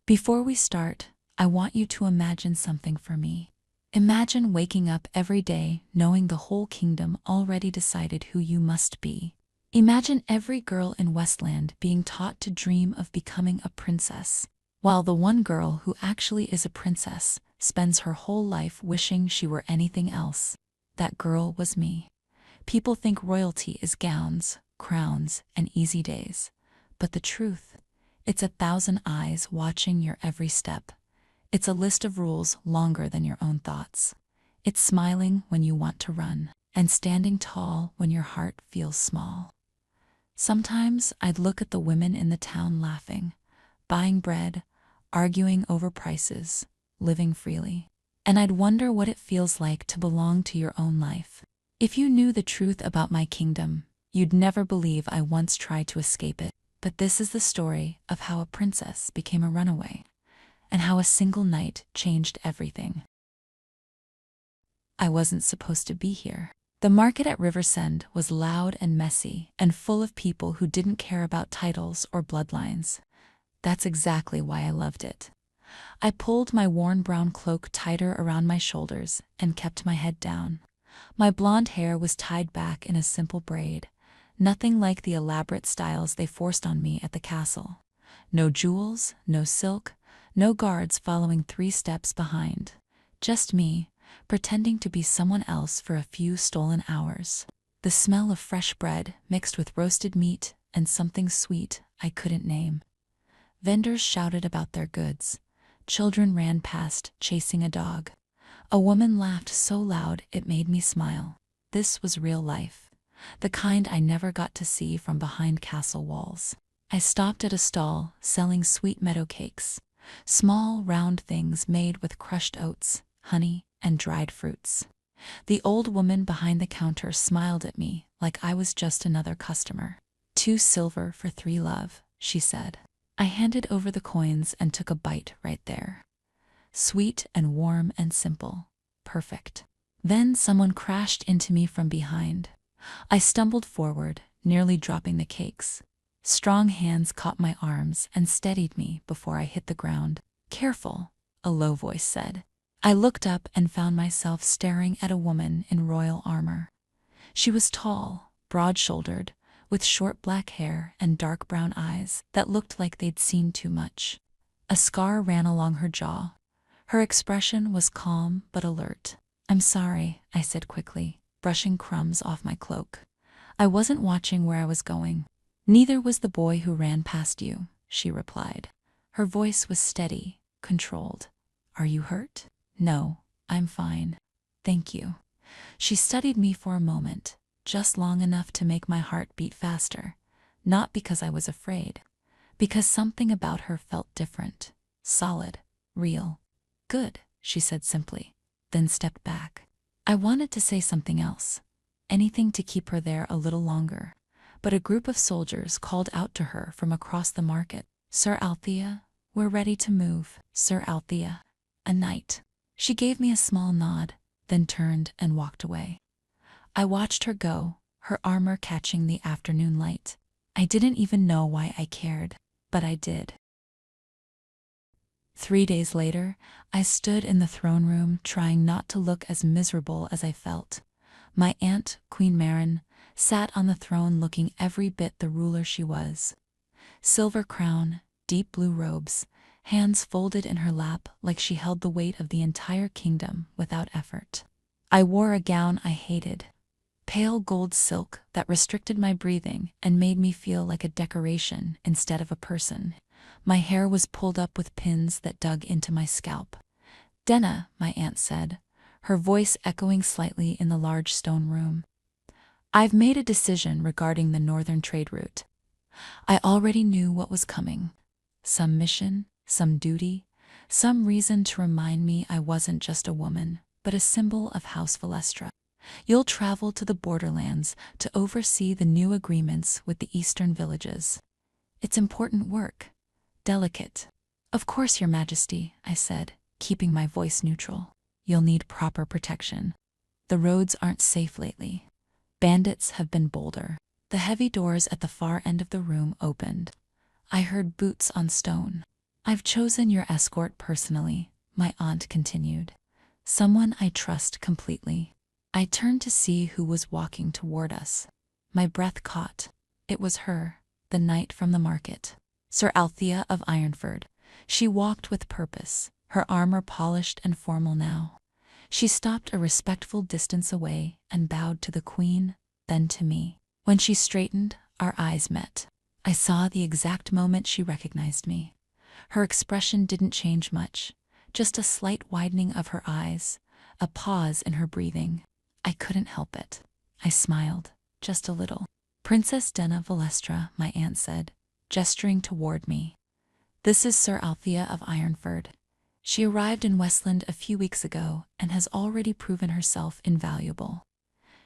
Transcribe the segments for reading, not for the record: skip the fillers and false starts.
Before we start, I want you to imagine something for me. Imagine waking up every day knowing the whole kingdom already decided who you must be. Imagine every girl in Westland being taught to dream of becoming a princess, while the one girl who actually is a princess spends her whole life wishing she were anything else. That girl was me. People think royalty is gowns, crowns, and easy days. But the truth, it's 1,000 eyes watching your every step. It's a list of rules longer than your own thoughts. It's smiling when you want to run, and standing tall when your heart feels small. Sometimes I'd look at the women in the town laughing, buying bread, arguing over prices, living freely. And I'd wonder what it feels like to belong to your own life. If you knew the truth about my kingdom, you'd never believe I once tried to escape it. But this is the story of how a princess became a runaway, and how a single night changed everything. I wasn't supposed to be here. The market at Riversend was loud and messy and full of people who didn't care about titles or bloodlines. That's exactly why I loved it. I pulled my worn brown cloak tighter around my shoulders and kept my head down. My blonde hair was tied back in a simple braid, nothing like the elaborate styles they forced on me at the castle. No jewels, no silk, no guards following 3 steps behind. Just me, pretending to be someone else for a few stolen hours. The smell of fresh bread mixed with roasted meat and something sweet I couldn't name. Vendors shouted about their goods. Children ran past, chasing a dog. A woman laughed so loud it made me smile. This was real life, the kind I never got to see from behind castle walls. I stopped at a stall selling sweet meadow cakes, small round things made with crushed oats, honey, and dried fruits. The old woman behind the counter smiled at me like I was just another customer. 2 silver for 3 love, she said. I handed over the coins and took a bite right there. Sweet and warm and simple. Perfect. Then someone crashed into me from behind. I stumbled forward, nearly dropping the cakes. Strong hands caught my arms and steadied me before I hit the ground. Careful, a low voice said. I looked up and found myself staring at a woman in royal armor. She was tall, broad-shouldered, with short black hair and dark brown eyes that looked like they'd seen too much. A scar ran along her jaw. Her expression was calm but alert. I'm sorry, I said quickly, brushing crumbs off my cloak. I wasn't watching where I was going. Neither was the boy who ran past you, she replied. Her voice was steady, controlled. Are you hurt? No, I'm fine. Thank you. She studied me for a moment, just long enough to make my heart beat faster. Not because I was afraid, because something about her felt different, solid, real. Good, she said simply, then stepped back. I wanted to say something else, anything to keep her there a little longer, but a group of soldiers called out to her from across the market. Sir Althea, we're ready to move. Sir Althea, a knight. She gave me a small nod, then turned and walked away. I watched her go, her armor catching the afternoon light. I didn't even know why I cared, but I did. 3 days later, I stood in the throne room trying not to look as miserable as I felt. My aunt, Queen Marin, sat on the throne looking every bit the ruler she was. Silver crown, deep blue robes, hands folded in her lap like she held the weight of the entire kingdom without effort. I wore a gown I hated, pale gold silk that restricted my breathing and made me feel like a decoration instead of a person. My hair was pulled up with pins that dug into my scalp. Denna, my aunt said, her voice echoing slightly in the large stone room. I've made a decision regarding the northern trade route. I already knew what was coming. Some mission, some duty, some reason to remind me I wasn't just a woman, but a symbol of House Valestra. You'll travel to the borderlands to oversee the new agreements with the eastern villages. It's important work. Delicate. Of course, Your Majesty, I said, keeping my voice neutral. You'll need proper protection. The roads aren't safe lately. Bandits have been bolder. The heavy doors at the far end of the room opened. I heard boots on stone. I've chosen your escort personally, my aunt continued. Someone I trust completely. I turned to see who was walking toward us. My breath caught. It was her, the knight from the market. Sir Althea of Ironford. She walked with purpose, her armor polished and formal now. She stopped a respectful distance away and bowed to the queen, then to me. When she straightened, our eyes met. I saw the exact moment she recognized me. Her expression didn't change much, just a slight widening of her eyes, a pause in her breathing. I couldn't help it. I smiled, just a little. Princess Denna Valestra, my aunt said, gesturing toward me. This is Sir Althea of Ironford. She arrived in Westland a few weeks ago and has already proven herself invaluable.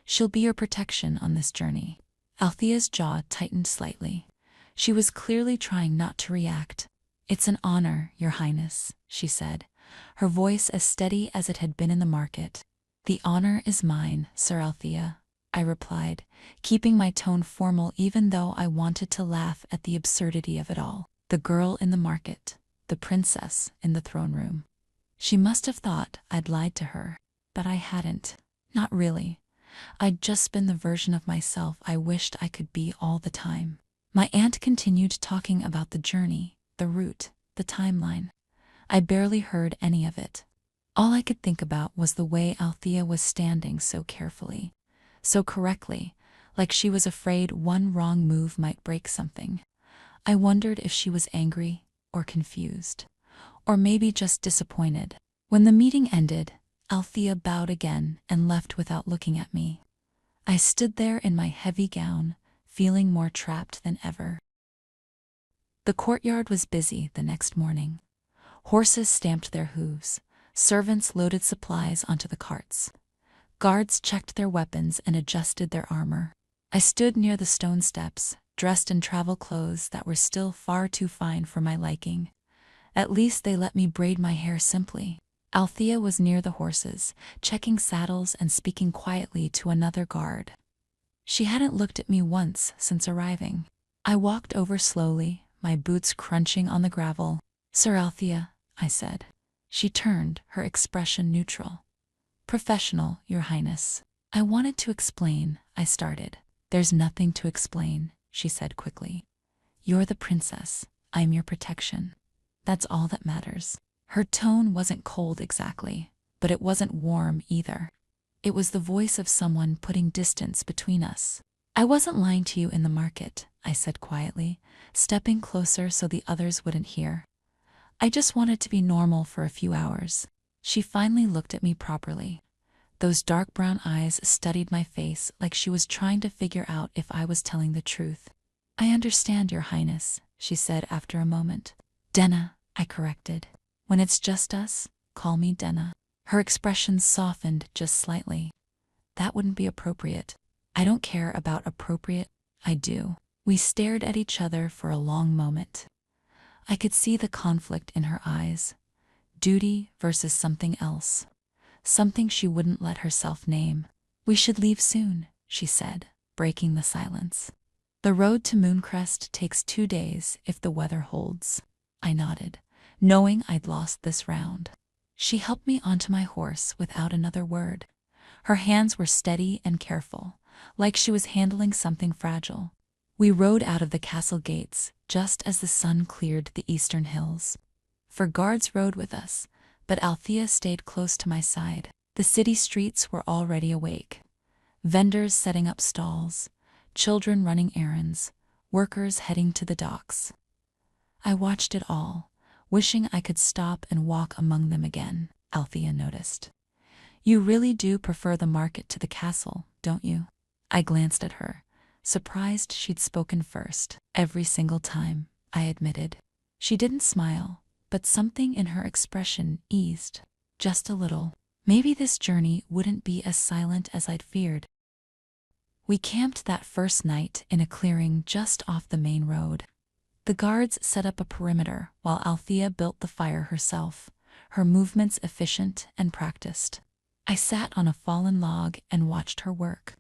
She'll be your protection on this journey. Althea's jaw tightened slightly. She was clearly trying not to react. It's an honor, Your Highness, she said, her voice as steady as it had been in the market. The honor is mine, Sir Althea, I replied, keeping my tone formal even though I wanted to laugh at the absurdity of it all. The girl in the market, the princess in the throne room. She must have thought I'd lied to her, but I hadn't. Not really. I'd just been the version of myself I wished I could be all the time. My aunt continued talking about the journey, the route, the timeline. I barely heard any of it. All I could think about was the way Althea was standing so carefully, so correctly, like she was afraid one wrong move might break something. I wondered if she was angry or confused, or maybe just disappointed. When the meeting ended, Althea bowed again and left without looking at me. I stood there in my heavy gown, feeling more trapped than ever. The courtyard was busy the next morning. Horses stamped their hooves. Servants loaded supplies onto the carts. Guards checked their weapons and adjusted their armor. I stood near the stone steps, dressed in travel clothes that were still far too fine for my liking. At least they let me braid my hair simply. Althea was near the horses, checking saddles and speaking quietly to another guard. She hadn't looked at me once since arriving. I walked over slowly, my boots crunching on the gravel. Sir Althea, I said. She turned, her expression neutral. Professional, Your Highness. I wanted to explain, I started. There's nothing to explain, she said quickly. You're the princess. I'm your protection. That's all that matters. Her tone wasn't cold exactly, but it wasn't warm either. It was the voice of someone putting distance between us. I wasn't lying to you in the market, I said quietly, stepping closer so the others wouldn't hear. I just wanted to be normal for a few hours. She finally looked at me properly. Those dark brown eyes studied my face like she was trying to figure out if I was telling the truth. I understand, Your Highness, she said after a moment. Denna, I corrected. When it's just us, call me Denna. Her expression softened just slightly. That wouldn't be appropriate. I don't care about appropriate, I do. We stared at each other for a long moment. I could see the conflict in her eyes. Duty versus something else. Something she wouldn't let herself name. We should leave soon, she said, breaking the silence. The road to Mooncrest takes 2 days if the weather holds. I nodded, knowing I'd lost this round. She helped me onto my horse without another word. Her hands were steady and careful, like she was handling something fragile. We rode out of the castle gates just as the sun cleared the eastern hills. For guards rode with us, but Althea stayed close to my side. The city streets were already awake. Vendors setting up stalls, children running errands, workers heading to the docks. I watched it all, wishing I could stop and walk among them again. Althea noticed. You really do prefer the market to the castle, don't you? I glanced at her, surprised she'd spoken first. Every single time, I admitted. She didn't smile, but something in her expression eased, just a little. Maybe this journey wouldn't be as silent as I'd feared. We camped that first night in a clearing just off the main road. The guards set up a perimeter while Althea built the fire herself, her movements efficient and practiced. I sat on a fallen log and watched her work.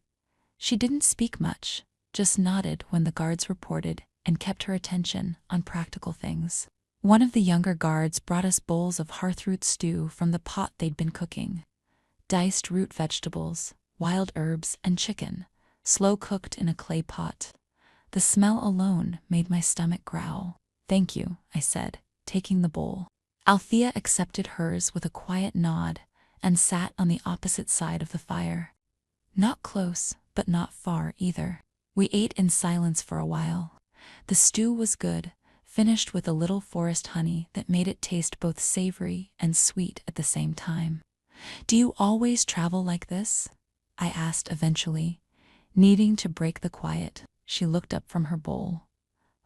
She didn't speak much, just nodded when the guards reported and kept her attention on practical things. One of the younger guards brought us bowls of hearthroot stew from the pot they'd been cooking. Diced root vegetables, wild herbs, and chicken, slow cooked in a clay pot. The smell alone made my stomach growl. "Thank you," I said, taking the bowl. Althea accepted hers with a quiet nod and sat on the opposite side of the fire. Not close, but not far either. We ate in silence for a while. The stew was good, finished with a little forest honey that made it taste both savory and sweet at the same time. "Do you always travel like this?" I asked eventually, needing to break the quiet. She looked up from her bowl.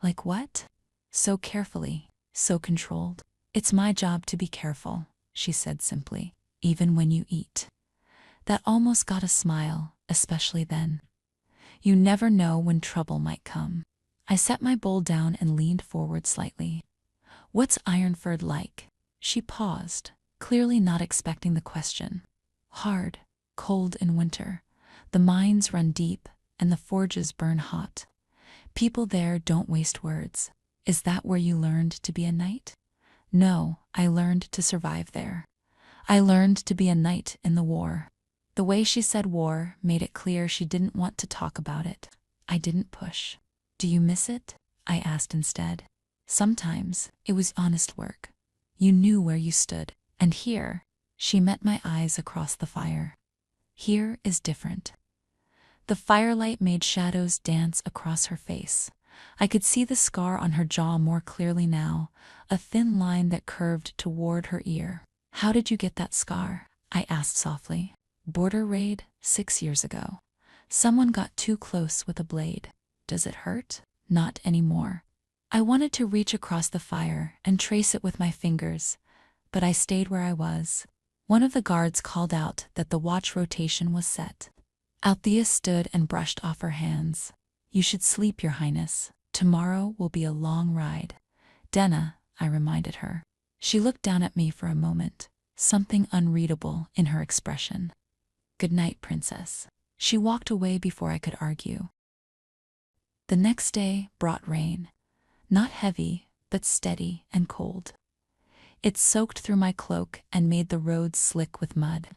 "Like what?" "So carefully, so controlled." "It's my job to be careful," she said simply, "even when you eat." That almost got a smile, especially then. You never know when trouble might come. I set my bowl down and leaned forward slightly. "What's Ironford like?" She paused, clearly not expecting the question. "Hard, cold in winter. The mines run deep, and the forges burn hot. People there don't waste words." "Is that where you learned to be a knight?" "No, I learned to survive there. I learned to be a knight in the war." The way she said war made it clear she didn't want to talk about it. I didn't push. "Do you miss it?" I asked instead. "Sometimes. It was honest work. You knew where you stood. And here," she met my eyes across the fire. "Here is different." The firelight made shadows dance across her face. I could see the scar on her jaw more clearly now, a thin line that curved toward her ear. "How did you get that scar?" I asked softly. "Border raid 6 years ago. Someone got too close with a blade." "Does it hurt?" "Not anymore." I wanted to reach across the fire and trace it with my fingers, but I stayed where I was. One of the guards called out that the watch rotation was set. Althea stood and brushed off her hands. "You should sleep, Your Highness. Tomorrow will be a long ride." "Denna," I reminded her. She looked down at me for a moment, something unreadable in her expression. "Good night, Princess." She walked away before I could argue. The next day brought rain. Not heavy, but steady and cold. It soaked through my cloak and made the roads slick with mud.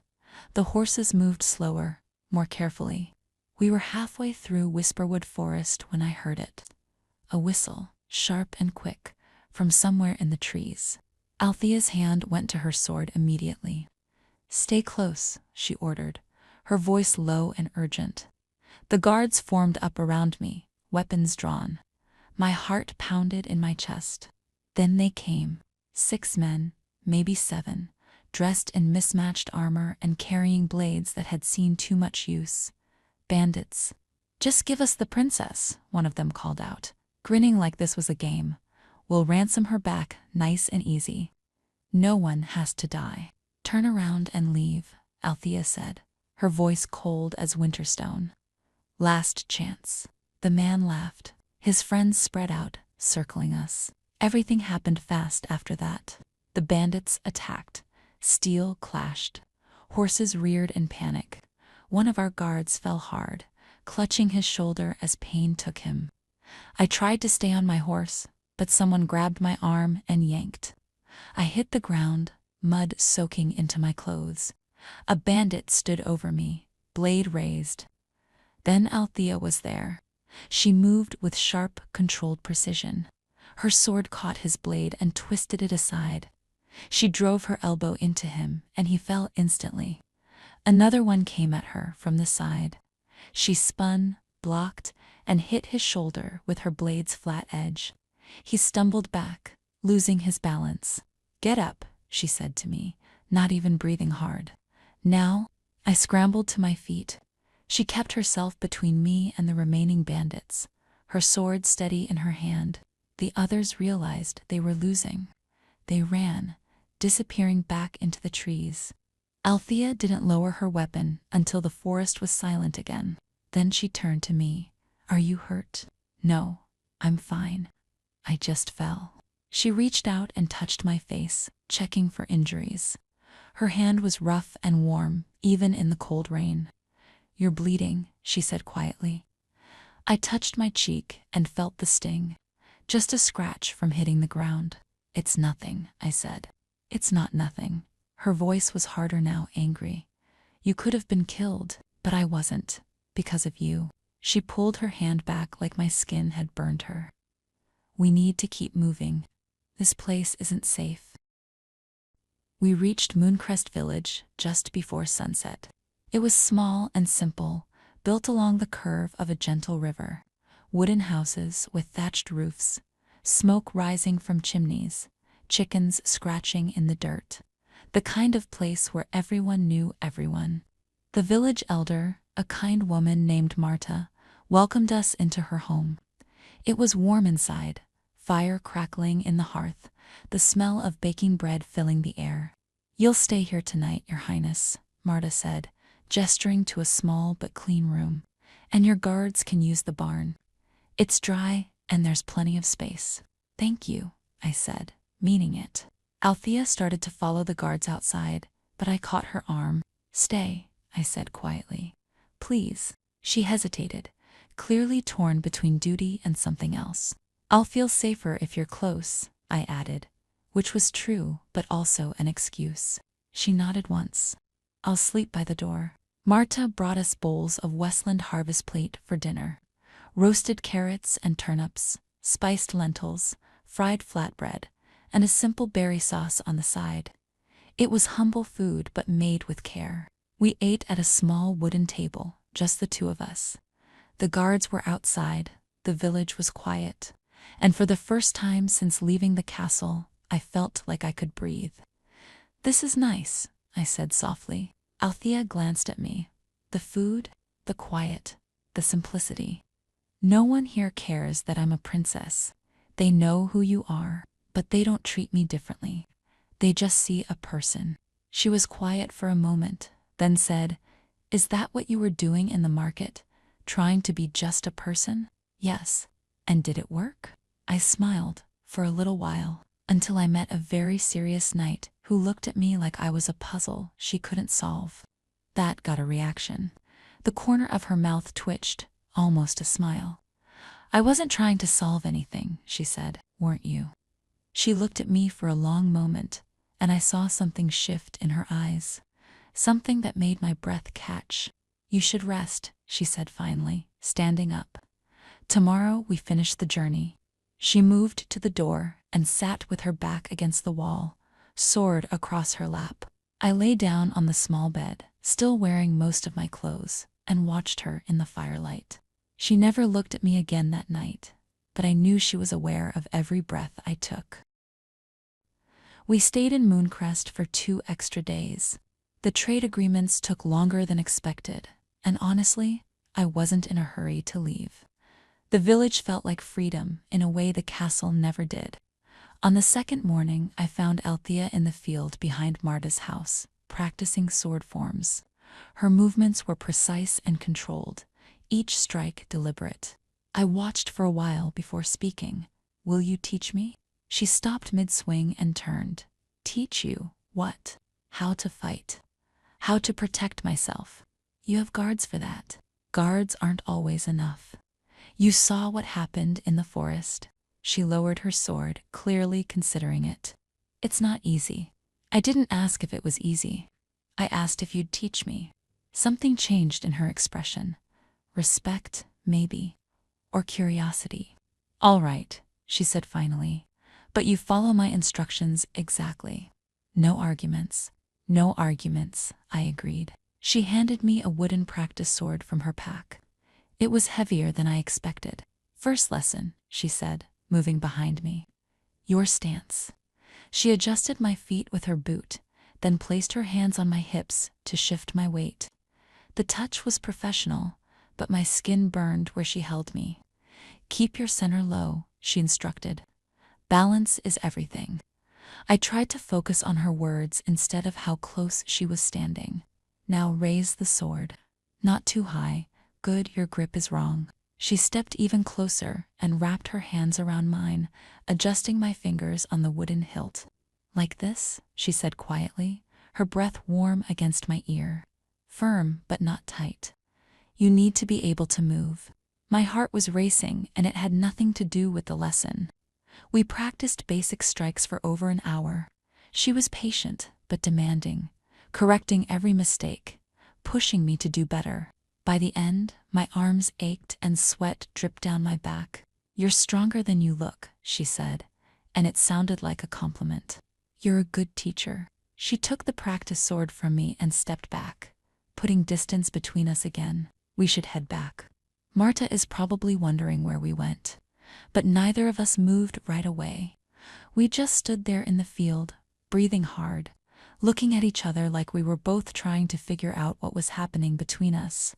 The horses moved slower, more carefully. We were halfway through Whisperwood Forest when I heard it. A whistle, sharp and quick, from somewhere in the trees. Althea's hand went to her sword immediately. "Stay close," she ordered, her voice low and urgent. The guards formed up around me, weapons drawn. My heart pounded in my chest. Then they came. 6 men, maybe 7, dressed in mismatched armor and carrying blades that had seen too much use. Bandits. "Just give us the princess," one of them called out, grinning like this was a game. "We'll ransom her back nice and easy. No one has to die." "Turn around and leave," Althea said, her voice cold as winterstone. "Last chance." The man laughed. His friends spread out, circling us. Everything happened fast after that. The bandits attacked. Steel clashed. Horses reared in panic. One of our guards fell hard, clutching his shoulder as pain took him. I tried to stay on my horse, but someone grabbed my arm and yanked. I hit the ground, mud soaking into my clothes. A bandit stood over me, blade raised. Then Althea was there. She moved with sharp, controlled precision. Her sword caught his blade and twisted it aside. She drove her elbow into him, and he fell instantly. Another one came at her from the side. She spun, blocked, and hit his shoulder with her blade's flat edge. He stumbled back, losing his balance. "Get up," she said to me, not even breathing hard. "Now?" I scrambled to my feet. She kept herself between me and the remaining bandits, her sword steady in her hand. The others realized they were losing. They ran, disappearing back into the trees. Althea didn't lower her weapon until the forest was silent again. Then she turned to me. "Are you hurt?" "No, I'm fine. I just fell." She reached out and touched my face, checking for injuries. Her hand was rough and warm, even in the cold rain. "You're bleeding," she said quietly. I touched my cheek and felt the sting. Just a scratch from hitting the ground. It's nothing, I said. It's not nothing. Her voice was harder now, angry. You could have been killed, but I wasn't, because of you. She pulled her hand back like my skin had burned her. We need to keep moving. This place isn't safe. We reached Mooncrest Village just before sunset. It was small and simple, built along the curve of a gentle river. Wooden houses with thatched roofs, smoke rising from chimneys, chickens scratching in the dirt. The kind of place where everyone knew everyone. The village elder, a kind woman named Marta, welcomed us into her home. It was warm inside, fire crackling in the hearth, the smell of baking bread filling the air. You'll stay here tonight, Your Highness, Marta said, gesturing to a small but clean room. And your guards can use the barn. It's dry, and there's plenty of space. Thank you, I said, meaning it. Althea started to follow the guards outside, but I caught her arm. Stay, I said quietly. Please. She hesitated, clearly torn between duty and something else. I'll feel safer if you're close, I added, which was true, but also an excuse. She nodded once. I'll sleep by the door. Marta brought us bowls of Westland harvest plate for dinner. Roasted carrots and turnips, spiced lentils, fried flatbread, and a simple berry sauce on the side. It was humble food but made with care. We ate at a small wooden table, just the two of us. The guards were outside, the village was quiet, and for the first time since leaving the castle, I felt like I could breathe. This is nice, I said softly. Althea glanced at me. The food, the quiet, the simplicity. No one here cares that I'm a princess. They know who you are, but they don't treat me differently. They just see a person. She was quiet for a moment, then said, Is that what you were doing in the market? Trying to be just a person? Yes. And did it work? I smiled, for a little while, until I met a very serious knight who looked at me like I was a puzzle she couldn't solve. That got a reaction. The corner of her mouth twitched, almost a smile. I wasn't trying to solve anything, she said, weren't you? She looked at me for a long moment, and I saw something shift in her eyes. Something that made my breath catch. You should rest, she said finally, standing up. Tomorrow we finish the journey. She moved to the door and sat with her back against the wall, sword across her lap. I lay down on the small bed, still wearing most of my clothes, and watched her in the firelight. She never looked at me again that night, but I knew she was aware of every breath I took. We stayed in Mooncrest for 2 extra days. The trade agreements took longer than expected, and honestly, I wasn't in a hurry to leave. The village felt like freedom in a way the castle never did. On the second morning, I found Althea in the field behind Marta's house, practicing sword forms. Her movements were precise and controlled, each strike deliberate. I watched for a while before speaking. Will you teach me? She stopped mid-swing and turned. Teach you what? How to fight. How to protect myself. You have guards for that. Guards aren't always enough. You saw what happened in the forest. She lowered her sword, clearly considering it. It's not easy. I didn't ask if it was easy. I asked if you'd teach me. Something changed in her expression. Respect, maybe. Or curiosity. All right, she said finally. But you follow my instructions exactly. No arguments. No arguments, I agreed. She handed me a wooden practice sword from her pack. It was heavier than I expected. First lesson, she said, moving behind me. Your stance. She adjusted my feet with her boot, then placed her hands on my hips to shift my weight. The touch was professional, but my skin burned where she held me. Keep your center low, she instructed. Balance is everything. I tried to focus on her words instead of how close she was standing. Now raise the sword. Not too high. Good, your grip is wrong. She stepped even closer and wrapped her hands around mine, adjusting my fingers on the wooden hilt. Like this, she said quietly, her breath warm against my ear. Firm, but not tight. You need to be able to move. My heart was racing, and it had nothing to do with the lesson. We practiced basic strikes for over an hour. She was patient, but demanding, correcting every mistake, pushing me to do better. By the end, my arms ached and sweat dripped down my back. "You're stronger than you look," she said, and it sounded like a compliment. "You're a good teacher." She took the practice sword from me and stepped back, putting distance between us again. "We should head back. Marta is probably wondering where we went." But neither of us moved right away. We just stood there in the field, breathing hard, looking at each other like we were both trying to figure out what was happening between us.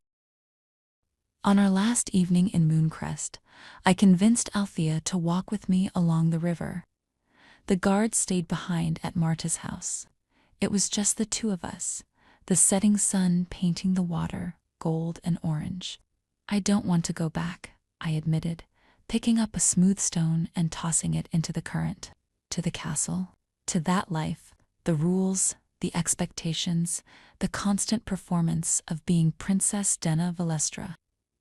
On our last evening in Mooncrest, I convinced Althea to walk with me along the river. The guards stayed behind at Marta's house. It was just the two of us, the setting sun painting the water gold and orange. "I don't want to go back," I admitted, picking up a smooth stone and tossing it into the current. "To the castle, to that life, the rules, the expectations, the constant performance of being Princess Denna Valestra."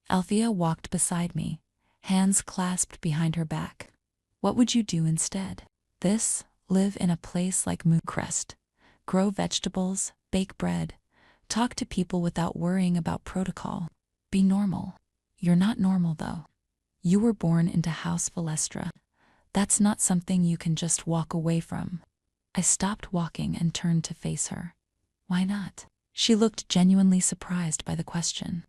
Althea walked beside me, hands clasped behind her back. "What would you do instead?" "This, live in a place like Mooncrest, grow vegetables, bake bread, talk to people without worrying about protocol. Be normal." "You're not normal, though. You were born into House Valestra. That's not something you can just walk away from." I stopped walking and turned to face her. "Why not?" She looked genuinely surprised by the question.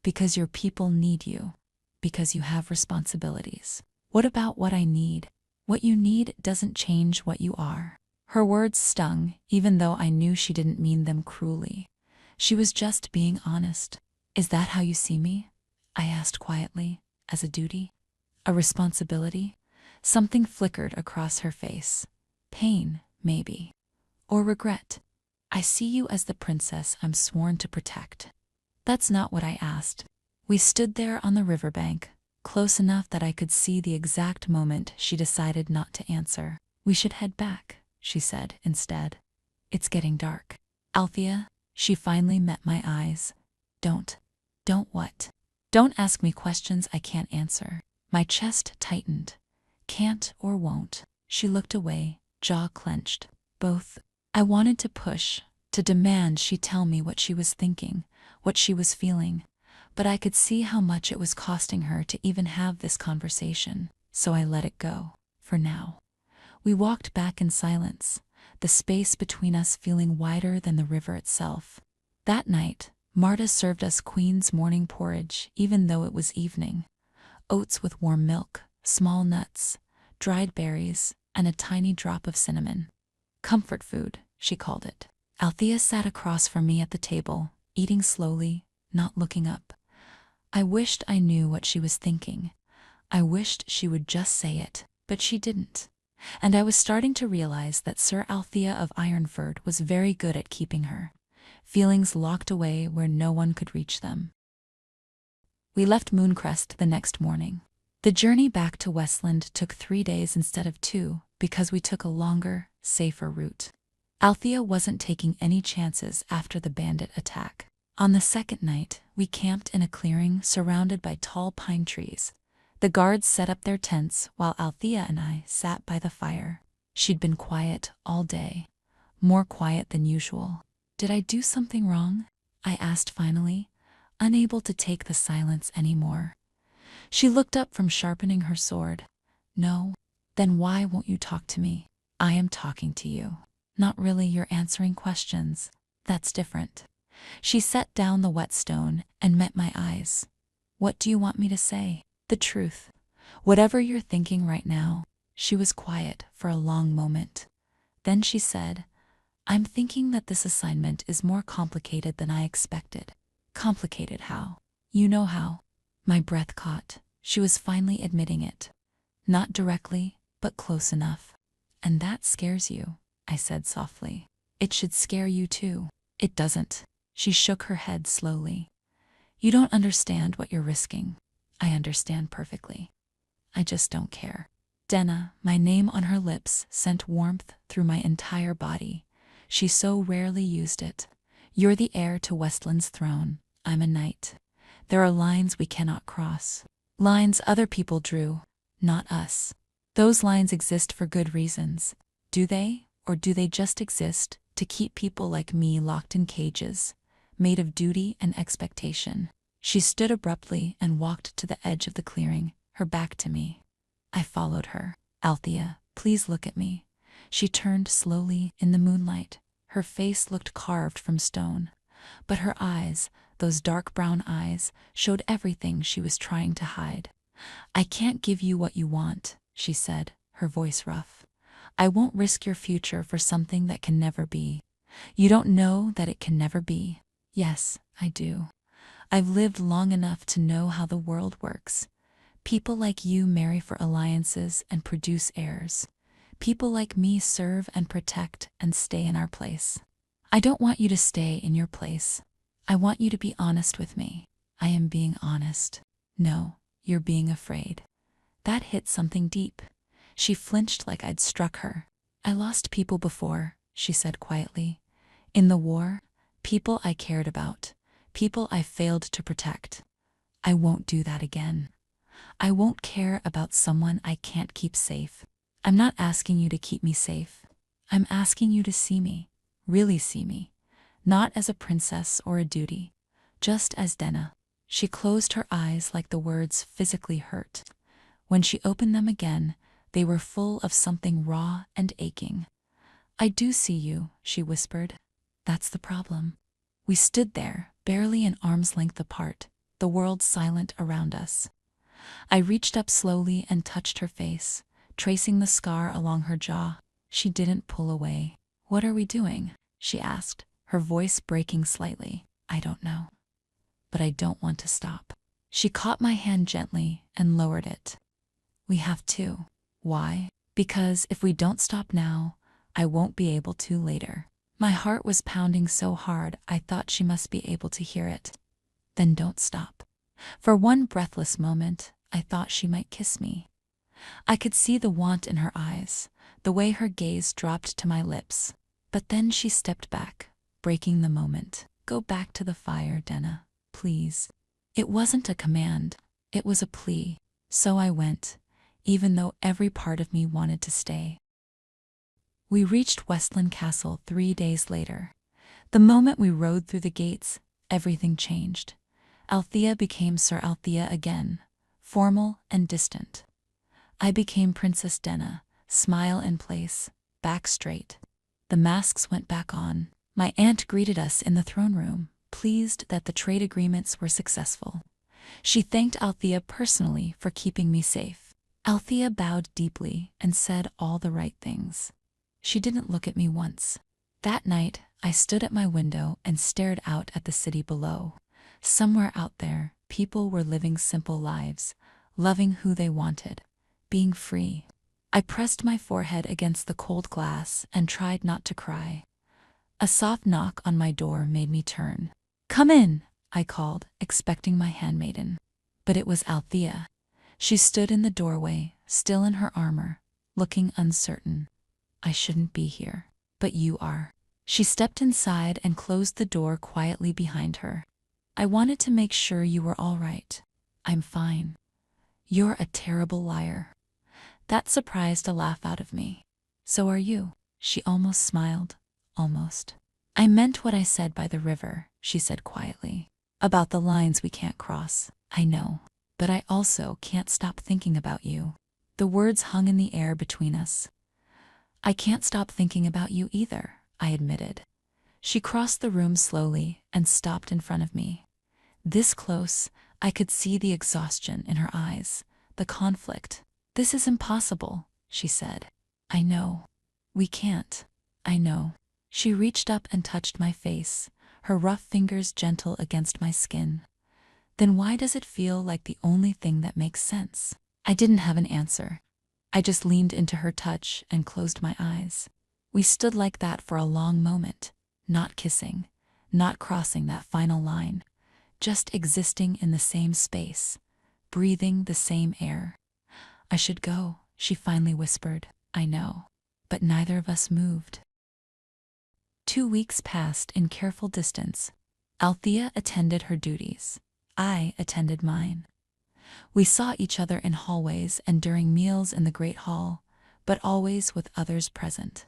"Because your people need you. Because you have responsibilities." "What about what I need?" "What you need doesn't change what you are." Her words stung, even though I knew she didn't mean them cruelly. She was just being honest. "Is that how you see me?" I asked quietly. "As a duty? A responsibility?" Something flickered across her face. "Pain, maybe. Or regret." "I see you as the princess I'm sworn to protect." "That's not what I asked." We stood there on the riverbank, close enough that I could see the exact moment she decided not to answer. "We should head back," she said instead. "It's getting dark." "Althea," she finally met my eyes. Don't what?" "Don't ask me questions I can't answer." My chest tightened. "Can't or won't." She looked away, jaw clenched. "Both." I wanted to push, to demand she tell me what she was thinking, what she was feeling, but I could see how much it was costing her to even have this conversation, so I let it go, for now. We walked back in silence, the space between us feeling wider than the river itself. That night, Marta served us Queen's morning porridge, even though it was evening. Oats with warm milk, small nuts, dried berries, and a tiny drop of cinnamon. Comfort food, she called it. Althea sat across from me at the table, eating slowly, not looking up. I wished I knew what she was thinking. I wished she would just say it, but she didn't. And I was starting to realize that Sir Althea of Ironford was very good at keeping her feelings locked away where no one could reach them. We left Mooncrest the next morning. The journey back to Westland took 3 days instead of 2 because we took a longer, safer route. Althea wasn't taking any chances after the bandit attack. On the second night, we camped in a clearing surrounded by tall pine trees. The guards set up their tents while Althea and I sat by the fire. She'd been quiet all day, more quiet than usual. "Did I do something wrong?" I asked finally, unable to take the silence anymore. She looked up from sharpening her sword. "No." "Then why won't you talk to me?" "I am talking to you." "Not really, you're answering questions. That's different." She set down the whetstone and met my eyes. "What do you want me to say?" "The truth. Whatever you're thinking right now." She was quiet for a long moment. Then she said, "I'm thinking that this assignment is more complicated than I expected." "Complicated how?" "You know how." My breath caught. She was finally admitting it. "Not directly, but close enough." "And that scares you," I said softly. "It should scare you too." "It doesn't." She shook her head slowly. "You don't understand what you're risking." "I understand perfectly. I just don't care." Denna, my name on her lips, sent warmth through my entire body. She so rarely used it. "You're the heir to Westland's throne. I'm a knight. There are lines we cannot cross. Lines other people drew, not us." Those lines exist for good reasons. Do they? Or do they just exist to keep people like me locked in cages, made of duty and expectation? She stood abruptly and walked to the edge of the clearing, her back to me. I followed her. Althea, please look at me. She turned slowly in the moonlight. Her face looked carved from stone, but her eyes, those dark brown eyes, showed everything she was trying to hide. I can't give you what you want, she said, her voice rough. I won't risk your future for something that can never be. You don't know that it can never be. Yes, I do. I've lived long enough to know how the world works. People like you marry for alliances and produce heirs. People like me serve and protect and stay in our place. I don't want you to stay in your place. I want you to be honest with me. I am being honest. No, you're being afraid. That hit something deep. She flinched like I'd struck her. I lost people before, she said quietly. In the war, people I cared about, people I failed to protect. I won't do that again. I won't care about someone I can't keep safe. I'm not asking you to keep me safe. I'm asking you to see me, really see me, not as a princess or a duty, just as Denna. She closed her eyes like the words physically hurt. When she opened them again, they were full of something raw and aching. I do see you, she whispered. That's the problem. We stood there, barely an arm's length apart, the world silent around us. I reached up slowly and touched her face, tracing the scar along her jaw. She didn't pull away. What are we doing? She asked, her voice breaking slightly. I don't know. But I don't want to stop. She caught my hand gently and lowered it. We have to. Why? Because if we don't stop now, I won't be able to later. My heart was pounding so hard I thought she must be able to hear it. Then don't stop. For one breathless moment, I thought she might kiss me. I could see the want in her eyes, the way her gaze dropped to my lips. But then she stepped back, breaking the moment. Go back to the fire, Denna, please. It wasn't a command, it was a plea. So I went, even though every part of me wanted to stay. We reached Westland Castle 3 days later. The moment we rode through the gates, everything changed. Althea became Sir Althea again, formal and distant. I became Princess Denna, smile in place, back straight. The masks went back on. My aunt greeted us in the throne room, pleased that the trade agreements were successful. She thanked Althea personally for keeping me safe. Althea bowed deeply and said all the right things. She didn't look at me once. That night, I stood at my window and stared out at the city below. Somewhere out there, people were living simple lives, loving who they wanted, being free. I pressed my forehead against the cold glass and tried not to cry. A soft knock on my door made me turn. Come in, I called, expecting my handmaiden. But it was Althea. She stood in the doorway, still in her armor, looking uncertain. I shouldn't be here, but you are. She stepped inside and closed the door quietly behind her. I wanted to make sure you were all right. I'm fine. You're a terrible liar. That surprised a laugh out of me. So are you. She almost smiled. Almost. I meant what I said by the river, she said quietly. About the lines we can't cross. I know. But I also can't stop thinking about you. The words hung in the air between us. I can't stop thinking about you either, I admitted. She crossed the room slowly and stopped in front of me. This close, I could see the exhaustion in her eyes, the conflict. This is impossible, she said. I know. We can't. I know. She reached up and touched my face, her rough fingers gentle against my skin. Then why does it feel like the only thing that makes sense? I didn't have an answer. I just leaned into her touch and closed my eyes. We stood like that for a long moment, not kissing, not crossing that final line, just existing in the same space, breathing the same air. I should go, she finally whispered. I know. But neither of us moved. 2 weeks passed in careful distance. Althea attended her duties. I attended mine. We saw each other in hallways and during meals in the Great Hall, but always with others present.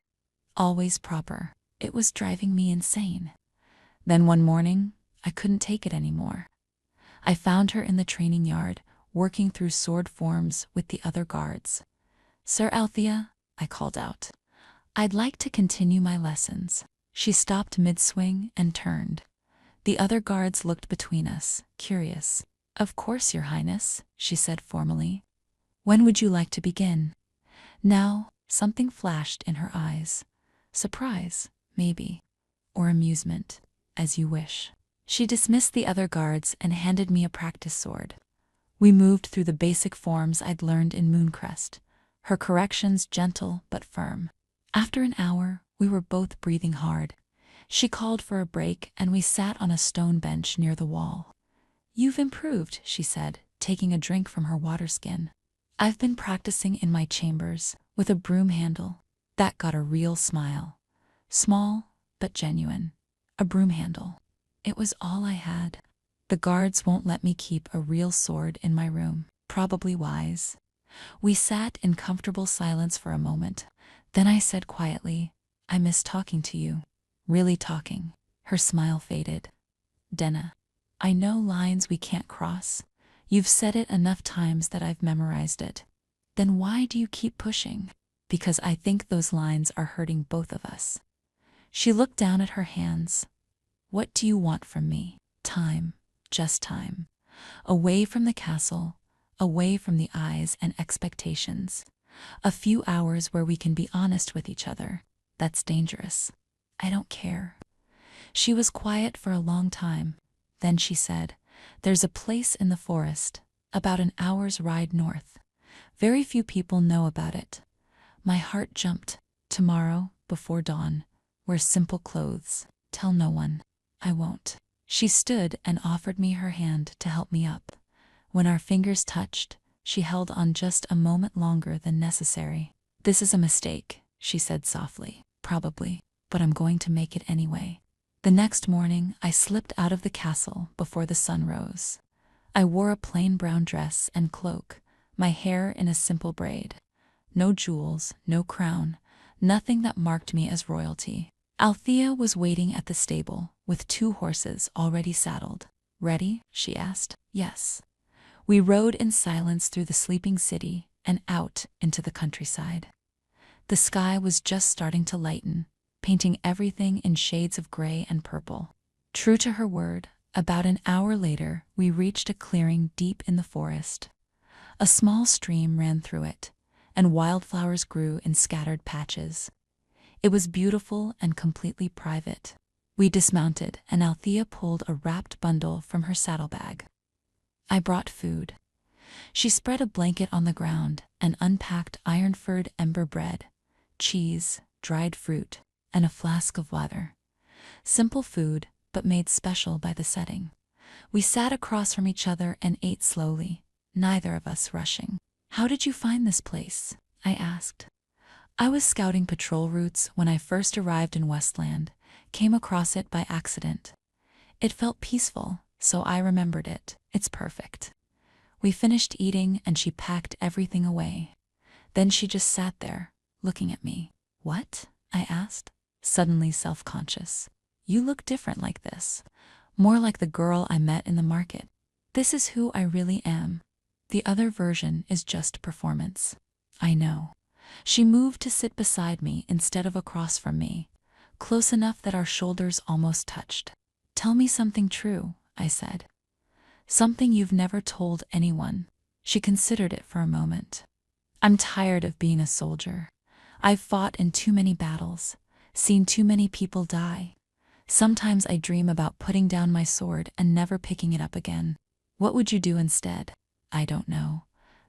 Always proper. It was driving me insane. Then one morning, I couldn't take it anymore. I found her in the training yard, working through sword forms with the other guards. "Sir Althea," I called out, "I'd like to continue my lessons." She stopped mid-swing and turned. The other guards looked between us, curious. "Of course, Your Highness," she said formally. "When would you like to begin?" Now, something flashed in her eyes. Surprise, maybe, or amusement, as you wish. She dismissed the other guards and handed me a practice sword. We moved through the basic forms I'd learned in Mooncrest, her corrections gentle but firm. After an hour, we were both breathing hard. She called for a break and we sat on a stone bench near the wall. "You've improved," she said, taking a drink from her water skin. "I've been practicing in my chambers, with a broom handle." That got a real smile. Small, but genuine. A broom handle. It was all I had. The guards won't let me keep a real sword in my room. Probably wise. We sat in comfortable silence for a moment. Then I said quietly, "I miss talking to you." Really talking. Her smile faded. "Denna, I know lines we can't cross. You've said it enough times that I've memorized it. Then why do you keep pushing?" "Because I think those lines are hurting both of us." She looked down at her hands. "What do you want from me?" "Time. Just time. Away from the castle, away from the eyes and expectations. A few hours where we can be honest with each other. That's dangerous." "I don't care." She was quiet for a long time. Then she said, "There's a place in the forest, about an hour's ride north. Very few people know about it." My heart jumped. "Tomorrow, before dawn. Wear simple clothes. Tell no one." "I won't." She stood and offered me her hand to help me up. When our fingers touched, she held on just a moment longer than necessary. "This is a mistake," she said softly. "Probably, but I'm going to make it anyway." The next morning, I slipped out of the castle before the sun rose. I wore a plain brown dress and cloak, my hair in a simple braid. No jewels, no crown, nothing that marked me as royalty. Althea was waiting at the stable, with 2 horses already saddled. "Ready?" she asked. "Yes." We rode in silence through the sleeping city and out into the countryside. The sky was just starting to lighten, painting everything in shades of gray and purple. True to her word, about an hour later we reached a clearing deep in the forest. A small stream ran through it, and wildflowers grew in scattered patches. It was beautiful and completely private. We dismounted, and Althea pulled a wrapped bundle from her saddlebag. I brought food. She spread a blanket on the ground and unpacked iron-furred ember bread, cheese, dried fruit, and a flask of water. Simple food, but made special by the setting. We sat across from each other and ate slowly, neither of us rushing. "How did you find this place?" I asked. "I was scouting patrol routes when I first arrived in Westland, came across it by accident. It felt peaceful, so I remembered it. It's perfect." We finished eating and she packed everything away. Then she just sat there, looking at me. "What?" I asked, suddenly self-conscious. "You look different like this. More like the girl I met in the market." "This is who I really am. The other version is just performance." "I know." She moved to sit beside me instead of across from me, close enough that our shoulders almost touched. "Tell me something true," I said. "Something you've never told anyone." She considered it for a moment. "I'm tired of being a soldier. I've fought in too many battles, seen too many people die. Sometimes I dream about putting down my sword and never picking it up again." "What would you do instead?" "I don't know.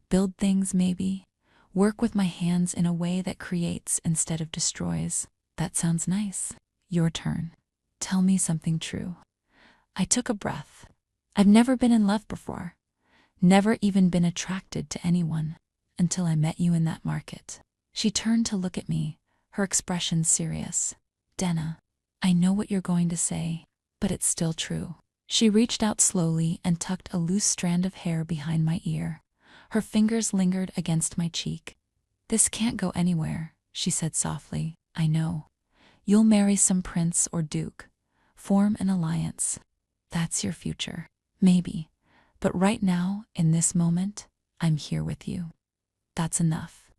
Build things, maybe. Work with my hands in a way that creates instead of destroys." "That sounds nice." "Your turn. Tell me something true." I took a breath. "I've never been in love before. Never even been attracted to anyone, until I met you in that market." She turned to look at me, her expression serious. "Denna, I know what you're going to say, but it's still true." She reached out slowly and tucked a loose strand of hair behind my ear. Her fingers lingered against my cheek. "This can't go anywhere," she said softly. "I know. You'll marry some prince or duke. Form an alliance. That's your future. Maybe. But right now, in this moment, I'm here with you. That's enough."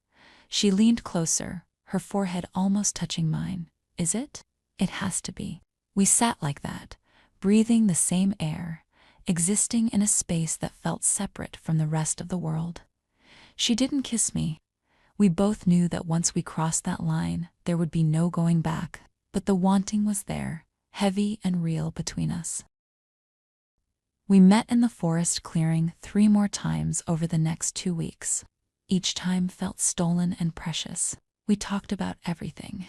She leaned closer, her forehead almost touching mine. "Is it?" "It has to be." We sat like that, breathing the same air, existing in a space that felt separate from the rest of the world. She didn't kiss me. We both knew that once we crossed that line, there would be no going back, but the wanting was there, heavy and real between us. We met in the forest clearing 3 more times over the next 2 weeks. Each time felt stolen and precious. We talked about everything.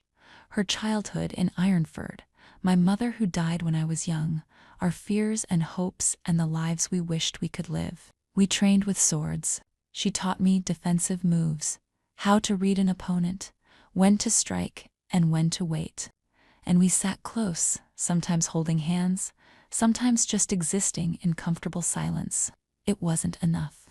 Her childhood in Ironford, my mother who died when I was young, our fears and hopes and the lives we wished we could live. We trained with swords. She taught me defensive moves, how to read an opponent, when to strike, and when to wait. And we sat close, sometimes holding hands, sometimes just existing in comfortable silence. It wasn't enough,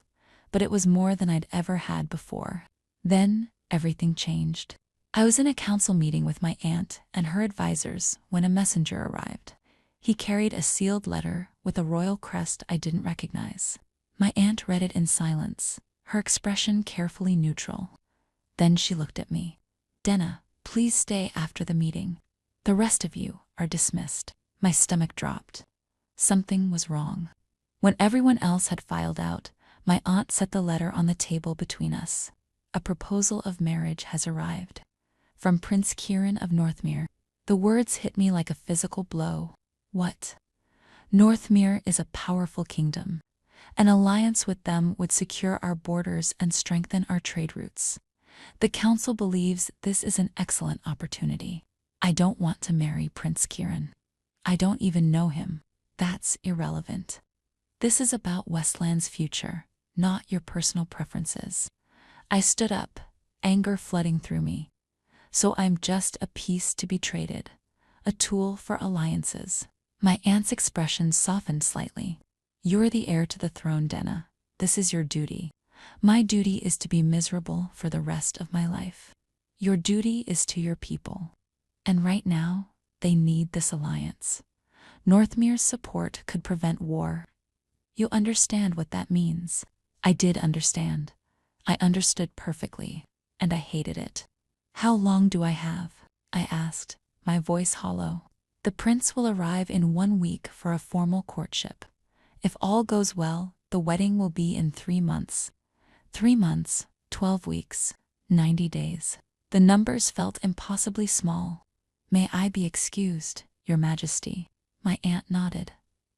but it was more than I'd ever had before. Then, everything changed. I was in a council meeting with my aunt and her advisors when a messenger arrived. He carried a sealed letter with a royal crest I didn't recognize. My aunt read it in silence, her expression carefully neutral. Then she looked at me. "Denna, please stay after the meeting. The rest of you are dismissed." My stomach dropped. Something was wrong. When everyone else had filed out, my aunt set the letter on the table between us. "A proposal of marriage has arrived. From Prince Kieran of Northmere." The words hit me like a physical blow. What? Northmere is a powerful kingdom. An alliance with them would secure our borders and strengthen our trade routes. The council believes this is an excellent opportunity. I don't want to marry Prince Kieran. I don't even know him. That's irrelevant. This is about Westland's future, not your personal preferences. I stood up, anger flooding through me. So I'm just a piece to be traded, a tool for alliances. My aunt's expression softened slightly. "You're the heir to the throne, Denna. This is your duty. My duty is to be miserable for the rest of my life. Your duty is to your people. And right now, they need this alliance. Northmere's support could prevent war. You understand what that means." I did understand. I understood perfectly, and I hated it. "How long do I have?" I asked, my voice hollow. "The prince will arrive in 1 week for a formal courtship. If all goes well, the wedding will be in 3 months. 3 months, 12 weeks, 90 days. The numbers felt impossibly small. "May I be excused, Your Majesty?" My aunt nodded.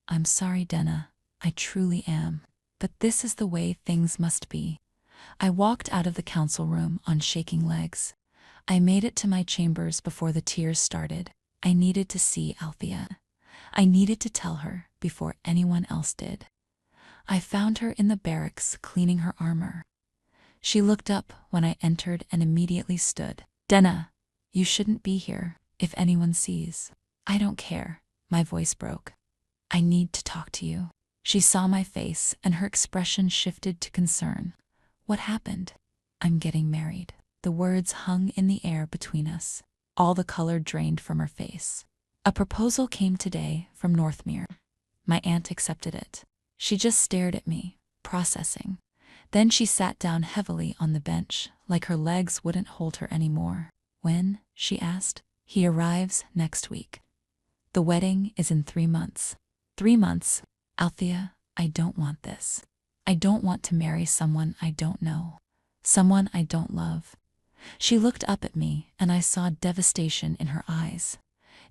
"I'm sorry, Denna. I truly am. But this is the way things must be." I walked out of the council room on shaking legs. I made it to my chambers before the tears started. I needed to see Althea. I needed to tell her before anyone else did. I found her in the barracks cleaning her armor. She looked up when I entered and immediately stood. "Denna, you shouldn't be here if anyone sees." "I don't care." My voice broke. "I need to talk to you." She saw my face and her expression shifted to concern. "What happened?" "I'm getting married." The words hung in the air between us. All the color drained from her face. "A proposal came today from Northmere." My aunt accepted it. She just stared at me, processing. Then she sat down heavily on the bench, like her legs wouldn't hold her anymore. "When?" she asked. "He arrives next week. The wedding is in 3 months. 3 months. Althea, I don't want this. I don't want to marry someone I don't know. Someone I don't love." She looked up at me, and I saw devastation in her eyes.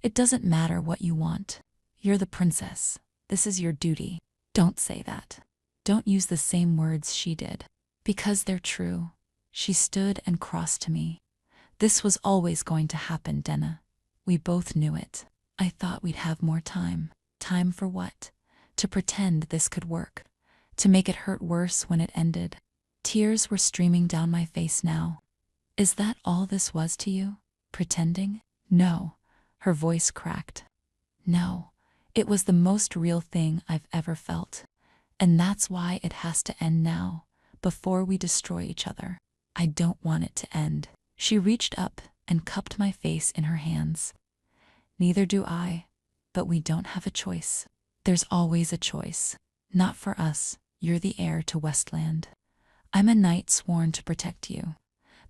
"It doesn't matter what you want. You're the princess. This is your duty. Don't say that. Don't use the same words she did. Because they're true." She stood and crossed to me. "This was always going to happen, Denna. We both knew it. I thought we'd have more time." Time for what? To pretend this could work. To make it hurt worse when it ended. Tears were streaming down my face now. "Is that all this was to you? Pretending?" "No." Her voice cracked. "No. It was the most real thing I've ever felt. And that's why it has to end now, before we destroy each other. I don't want it to end. She reached up and cupped my face in her hands. Neither do I, but we don't have a choice. There's always a choice. Not for us. You're the heir to Westland. I'm a knight sworn to protect you.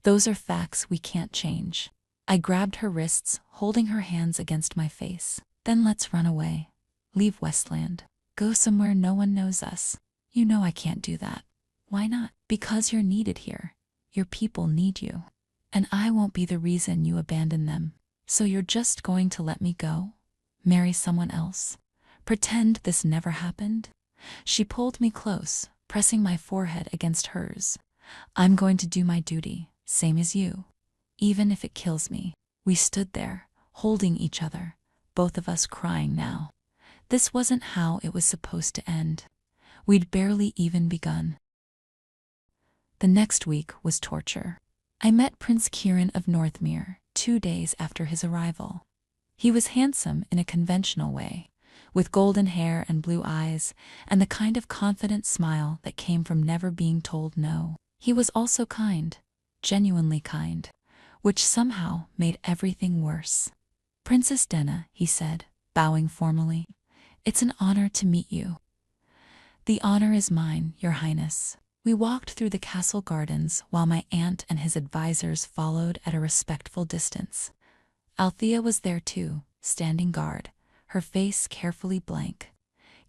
Those are facts we can't change. I grabbed her wrists, holding her hands against my face. Then let's run away. Leave Westland. Go somewhere no one knows us. You know I can't do that. Why not? Because you're needed here. Your people need you. And I won't be the reason you abandon them. So you're just going to let me go? Marry someone else? Pretend this never happened? She pulled me close, pressing my forehead against hers. I'm going to do my duty, same as you. Even if it kills me. We stood there, holding each other, both of us crying now. This wasn't how it was supposed to end. We'd barely even begun. The next week was torture. I met Prince Kieran of Northmere 2 days after his arrival. He was handsome in a conventional way, with golden hair and blue eyes, and the kind of confident smile that came from never being told no. He was also kind, genuinely kind, which somehow made everything worse. Princess Denna, he said, bowing formally, it's an honor to meet you. The honor is mine, Your Highness. We walked through the castle gardens while my aunt and his advisors followed at a respectful distance. Althea was there too, standing guard, her face carefully blank.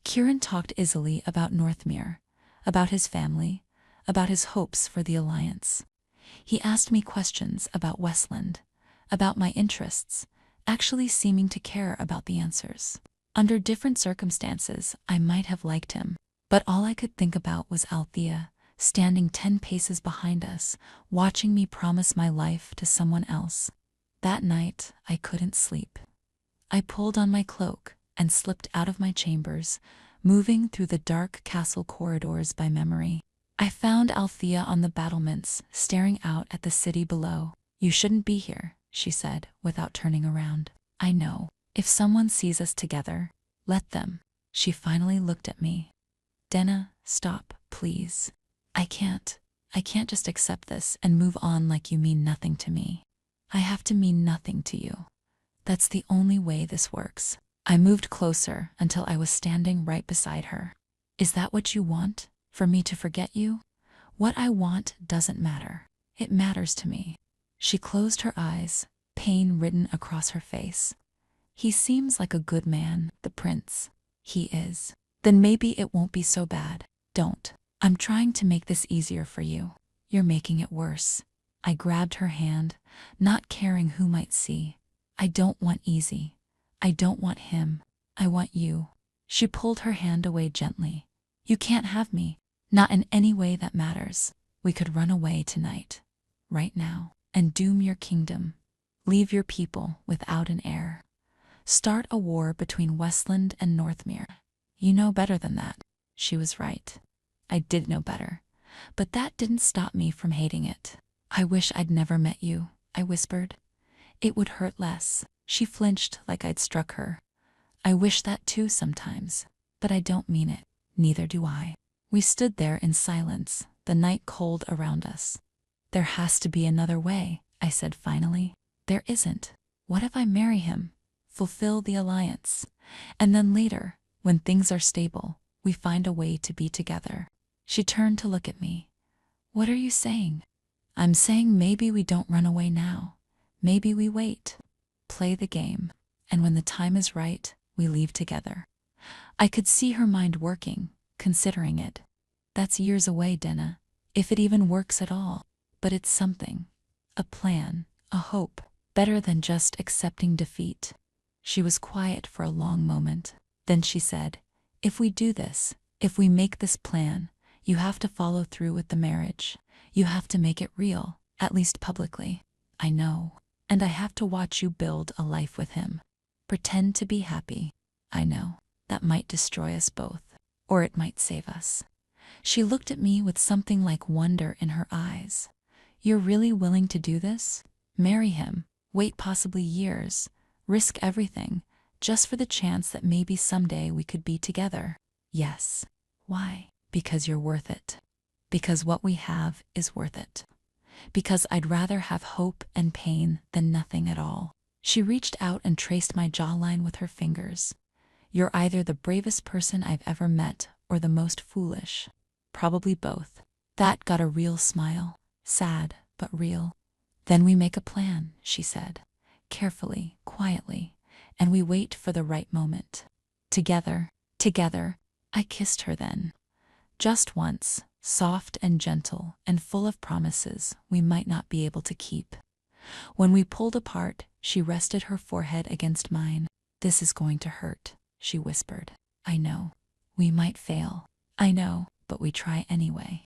Kieran talked easily about Northmere, about his family, about his hopes for the alliance. He asked me questions about Westland, about my interests, actually seeming to care about the answers. Under different circumstances, I might have liked him, but all I could think about was Althea, standing 10 paces behind us, watching me promise my life to someone else. That night, I couldn't sleep. I pulled on my cloak and slipped out of my chambers, moving through the dark castle corridors by memory. I found Althea on the battlements, staring out at the city below. You shouldn't be here, she said, without turning around. I know. If someone sees us together, let them. She finally looked at me. Denna, stop, please. I can't just accept this and move on like you mean nothing to me. I have to mean nothing to you. That's the only way this works. I moved closer until I was standing right beside her. Is that what you want? For me to forget you? What I want doesn't matter. It matters to me. She closed her eyes, pain written across her face. He seems like a good man, the prince. He is. Then maybe it won't be so bad. Don't. I'm trying to make this easier for you. You're making it worse. I grabbed her hand, not caring who might see. I don't want easy. I don't want him. I want you. She pulled her hand away gently. You can't have me. Not in any way that matters. We could run away tonight. Right now. And doom your kingdom. Leave your people without an heir. Start a war between Westland and Northmere. You know better than that. She was right. I did know better. But that didn't stop me from hating it. I wish I'd never met you, I whispered. It would hurt less. She flinched like I'd struck her. I wish that too sometimes. But I don't mean it. Neither do I. We stood there in silence, the night cold around us. There has to be another way, I said finally. There isn't. What if I marry him? Fulfill the alliance. And then later, when things are stable, we find a way to be together. She turned to look at me. What are you saying? I'm saying maybe we don't run away now. Maybe we wait. Play the game. And when the time is right, we leave together. I could see her mind working, considering it. That's years away, Denna. If it even works at all. But it's something. A plan. A hope. Better than just accepting defeat. She was quiet for a long moment. Then she said, if we do this, if we make this plan, you have to follow through with the marriage. You have to make it real, at least publicly. I know. And I have to watch you build a life with him. Pretend to be happy. I know. That might destroy us both. Or it might save us. She looked at me with something like wonder in her eyes. You're really willing to do this? Marry him. Wait possibly years. Risk everything. just for the chance that maybe someday we could be together. Yes. Why? Because you're worth it. Because what we have is worth it. Because I'd rather have hope and pain than nothing at all. She reached out and traced my jawline with her fingers. You're either the bravest person I've ever met or the most foolish. Probably both. That got a real smile. Sad, but real. Then we make a plan, she said. Carefully, quietly. And we wait for the right moment. Together. I kissed her then. Just once, soft and gentle and full of promises we might not be able to keep. When we pulled apart, she rested her forehead against mine. This is going to hurt, she whispered. I know. We might fail. I know, but we try anyway.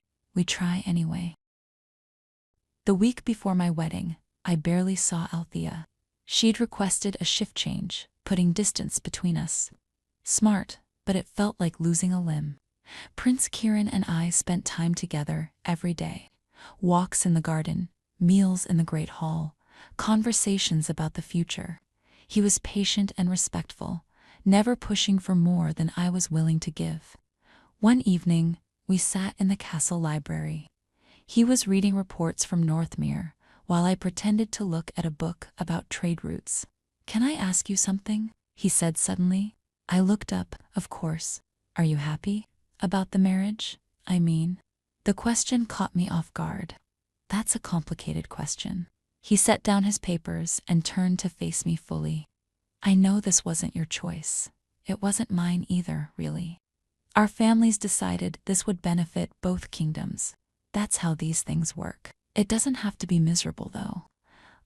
The week before my wedding, I barely saw Althea. She'd requested a shift change, putting distance between us. Smart, but it felt like losing a limb. Prince Kieran and I spent time together every day. Walks in the garden, meals in the Great Hall, conversations about the future. He was patient and respectful, never pushing for more than I was willing to give. One evening, we sat in the castle library. He was reading reports from Northmere, while I pretended to look at a book about trade routes. Can I ask you something? He said suddenly. I looked up, of course. Are you happy? About the marriage, I mean. The question caught me off guard. That's a complicated question. He set down his papers and turned to face me fully. I know this wasn't your choice. It wasn't mine either, really. Our families decided this would benefit both kingdoms. That's how these things work. It doesn't have to be miserable, though.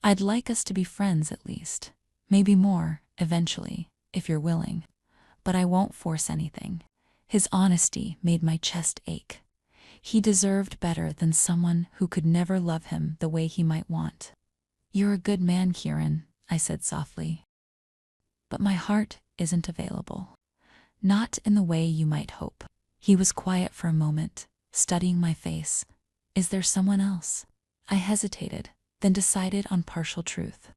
I'd like us to be friends at least. Maybe more, eventually, if you're willing. But I won't force anything. His honesty made my chest ache. He deserved better than someone who could never love him the way he might want. You're a good man, Kieran, I said softly. But my heart isn't available. Not in the way you might hope. He was quiet for a moment, studying my face. Is there someone else? I hesitated, then decided on partial truth.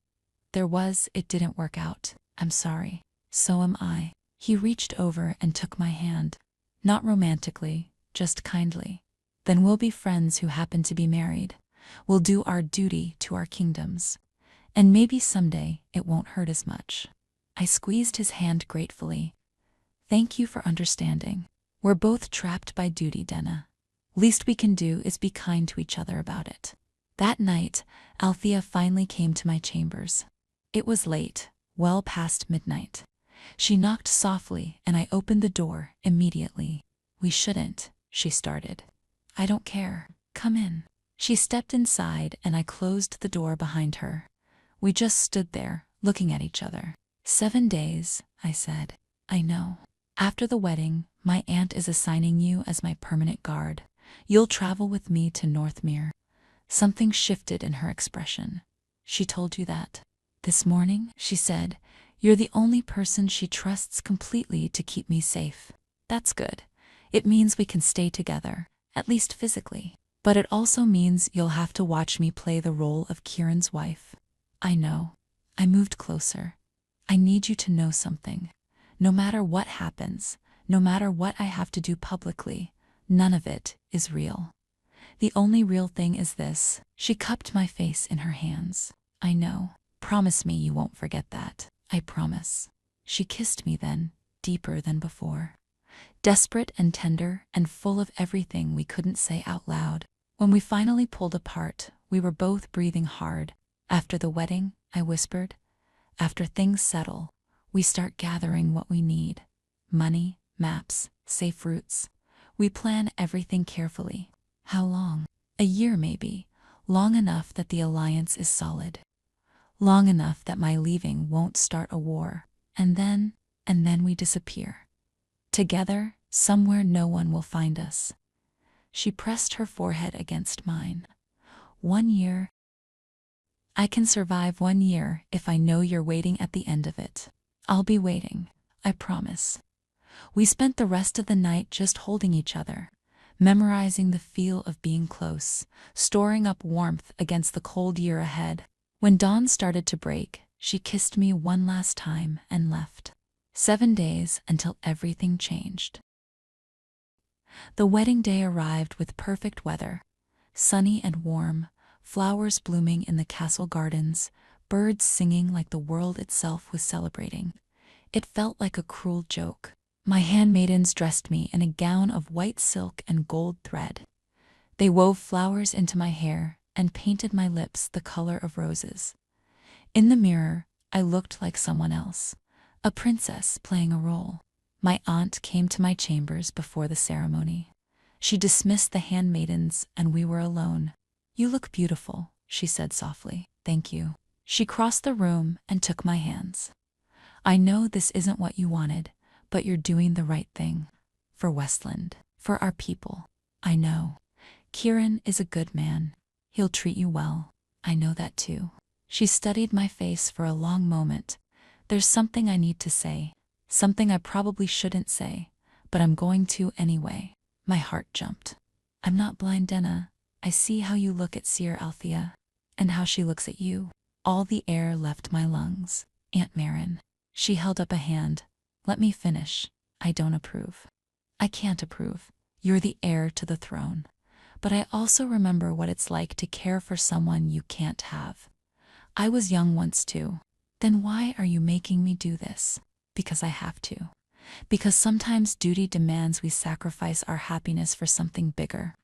There was, it didn't work out. I'm sorry. So am I. He reached over and took my hand. Not romantically, just kindly. Then we'll be friends who happen to be married. We'll do our duty to our kingdoms. And maybe someday it won't hurt as much. I squeezed his hand gratefully. Thank you for understanding. We're both trapped by duty, Denna. Least we can do is be kind to each other about it. That night, Althea finally came to my chambers. It was late, well past midnight. She knocked softly and I opened the door immediately. We shouldn't, she started. I don't care. Come in. She stepped inside and I closed the door behind her. We just stood there, looking at each other. 7 days, I said. I know. After the wedding, my aunt is assigning you as my permanent guard. You'll travel with me to Northmere. Something shifted in her expression. She told you that? This morning, she said. You're the only person she trusts completely to keep me safe. That's good. It means we can stay together, at least physically. But it also means you'll have to watch me play the role of Kieran's wife. I know. I moved closer. I need you to know something. No matter what happens, no matter what I have to do publicly, none of it is real. The only real thing is this. She cupped my face in her hands. I know. Promise me you won't forget that. I promise. She kissed me then, deeper than before. Desperate and tender and full of everything we couldn't say out loud. When we finally pulled apart, we were both breathing hard. After the wedding, I whispered, after things settle, we start gathering what we need. Money, maps, safe routes. We plan everything carefully. How long? A year maybe. Long enough that the alliance is solid. Long enough that my leaving won't start a war. And then we disappear. Together, somewhere no one will find us. She pressed her forehead against mine. 1 year. I can survive 1 year if I know you're waiting at the end of it. I'll be waiting, I promise. We spent the rest of the night just holding each other, memorizing the feel of being close, storing up warmth against the cold year ahead. When dawn started to break, she kissed me one last time and left. 7 days until everything changed. The wedding day arrived with perfect weather, sunny and warm, flowers blooming in the castle gardens, birds singing like the world itself was celebrating. It felt like a cruel joke. My handmaidens dressed me in a gown of white silk and gold thread. They wove flowers into my hair and painted my lips the color of roses. In the mirror, I looked like someone else, a princess playing a role. My aunt came to my chambers before the ceremony. She dismissed the handmaidens and we were alone. "You look beautiful," she said softly. "Thank you." She crossed the room and took my hands. "I know this isn't what you wanted, but you're doing the right thing. For Westland, for our people. I know. Kieran is a good man. He'll treat you well. I know that too." She studied my face for a long moment. "There's something I need to say. Something I probably shouldn't say, but I'm going to anyway." My heart jumped. "I'm not blind, Denna. I see how you look at Seer Althea, and how she looks at you." All the air left my lungs. "Aunt Marin." She held up a hand. "Let me finish. I don't approve." "I can't approve. You're the heir to the throne. But I also remember what it's like to care for someone you can't have. I was young once too. Then why are you making me do this?" "Because I have to. Because sometimes duty demands we sacrifice our happiness for something bigger.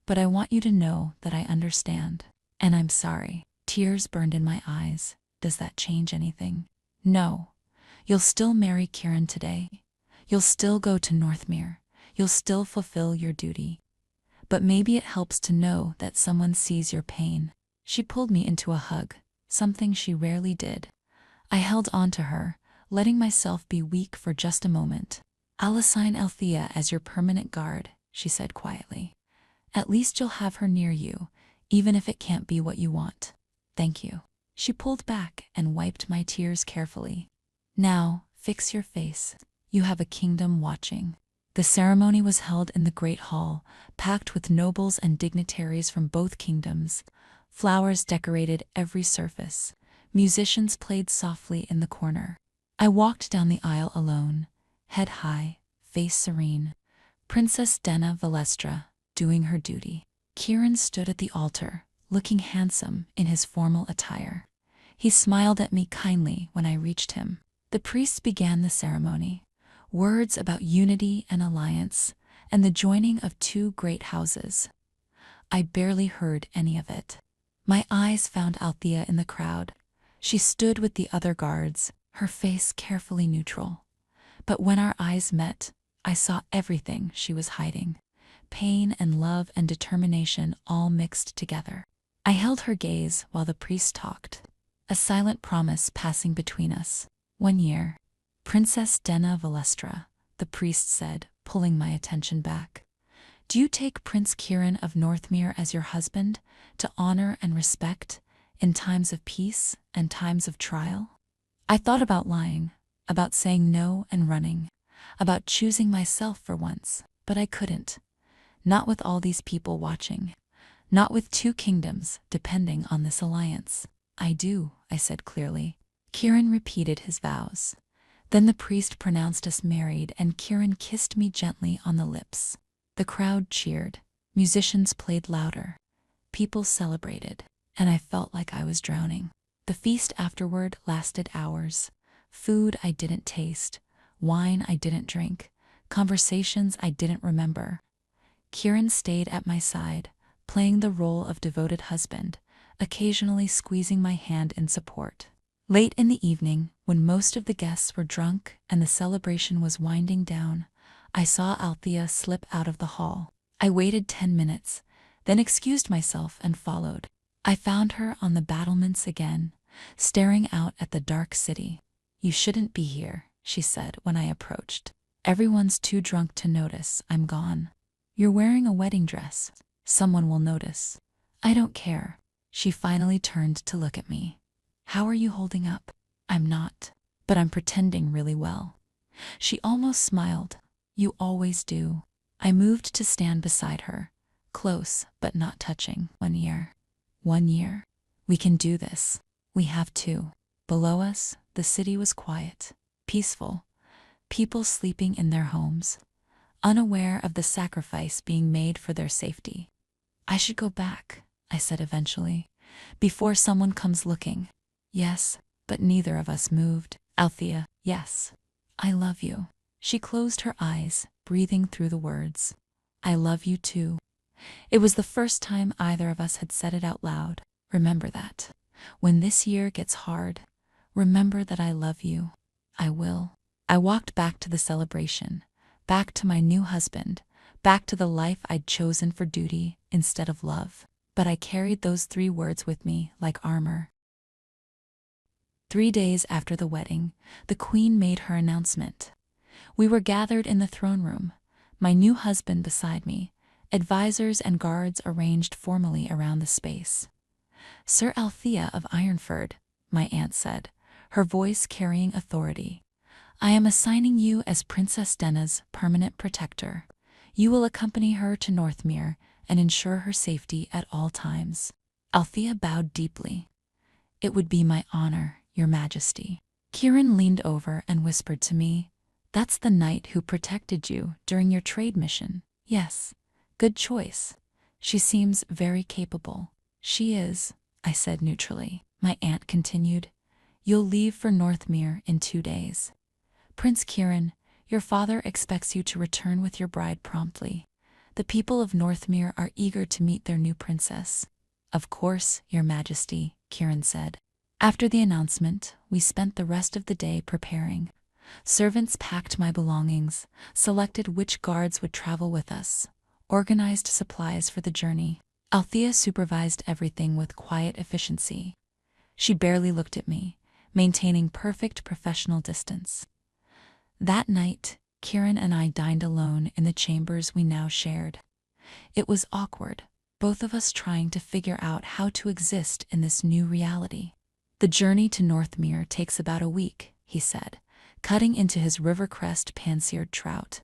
But I want you to know that I understand. And I'm sorry." Tears burned in my eyes. "Does that change anything?" "No. You'll still marry Kieran today. You'll still go to Northmere. You'll still fulfill your duty. But maybe it helps to know that someone sees your pain." She pulled me into a hug, something she rarely did. I held on to her, letting myself be weak for just a moment. "I'll assign Althea as your permanent guard," she said quietly. "At least you'll have her near you, even if it can't be what you want." "Thank you." She pulled back and wiped my tears carefully. "Now, fix your face. You have a kingdom watching." The ceremony was held in the great hall, packed with nobles and dignitaries from both kingdoms. Flowers decorated every surface. Musicians played softly in the corner. I walked down the aisle alone, head high, face serene. Princess Denna Valestra, doing her duty. Kieran stood at the altar, looking handsome in his formal attire. He smiled at me kindly when I reached him. The priests began the ceremony. Words about unity and alliance, and the joining of two great houses. I barely heard any of it. My eyes found Althea in the crowd. She stood with the other guards, her face carefully neutral. But when our eyes met, I saw everything she was hiding. Pain and love and determination all mixed together. I held her gaze while the priest talked, a silent promise passing between us. 1 year. "Princess Denna Valestra," the priest said, pulling my attention back. "Do you take Prince Kieran of Northmere as your husband, to honor and respect, in times of peace and times of trial?" I thought about lying, about saying no and running, about choosing myself for once, but I couldn't. Not with all these people watching. Not with 2 kingdoms depending on this alliance. "I do," I said clearly. Kieran repeated his vows. Then the priest pronounced us married and Kieran kissed me gently on the lips. The crowd cheered. Musicians played louder. People celebrated, and I felt like I was drowning. The feast afterward lasted hours. Food I didn't taste, wine I didn't drink, conversations I didn't remember. Kieran stayed at my side, playing the role of devoted husband, occasionally squeezing my hand in support. Late in the evening, when most of the guests were drunk and the celebration was winding down, I saw Althea slip out of the hall. I waited 10 minutes, then excused myself and followed. I found her on the battlements again, staring out at the dark city. "You shouldn't be here," she said when I approached. "Everyone's too drunk to notice I'm gone." "You're wearing a wedding dress. Someone will notice." "I don't care." She finally turned to look at me. "How are you holding up?" "I'm not, but I'm pretending really well." She almost smiled. "You always do." I moved to stand beside her, close but not touching. 1 year. 1 year. We can do this. We have to. Below us, the city was quiet, peaceful, people sleeping in their homes, unaware of the sacrifice being made for their safety. I should go back, I said eventually, before someone comes looking. Yes, but neither of us moved. Althea, yes. I love you. She closed her eyes, breathing through the words. I love you too. It was the first time either of us had said it out loud. Remember that. When this year gets hard, remember that I love you. I will. I walked back to the celebration, back to my new husband, back to the life I'd chosen for duty instead of love. But I carried those 3 words with me like armor. 3 days after the wedding, the Queen made her announcement. We were gathered in the throne room, my new husband beside me, advisors and guards arranged formally around the space. Sir Althea of Ironford, my aunt said, her voice carrying authority. I am assigning you as Princess Denna's permanent protector. You will accompany her to Northmere and ensure her safety at all times. Althea bowed deeply. It would be my honor, Your Majesty. Kieran leaned over and whispered to me, That's the knight who protected you during your trade mission. Yes, good choice. She seems very capable. She is, I said neutrally. My aunt continued, You'll leave for Northmere in 2 days. Prince Kieran, your father expects you to return with your bride promptly. The people of Northmere are eager to meet their new princess. Of course, Your Majesty, Kieran said. After the announcement, we spent the rest of the day preparing. Servants packed my belongings, selected which guards would travel with us, organized supplies for the journey. Althea supervised everything with quiet efficiency. She barely looked at me, maintaining perfect professional distance. That night, Kieran and I dined alone in the chambers we now shared. It was awkward, both of us trying to figure out how to exist in this new reality. The journey to Northmere takes about a week, he said, cutting into his Rivercrest pan-seared trout.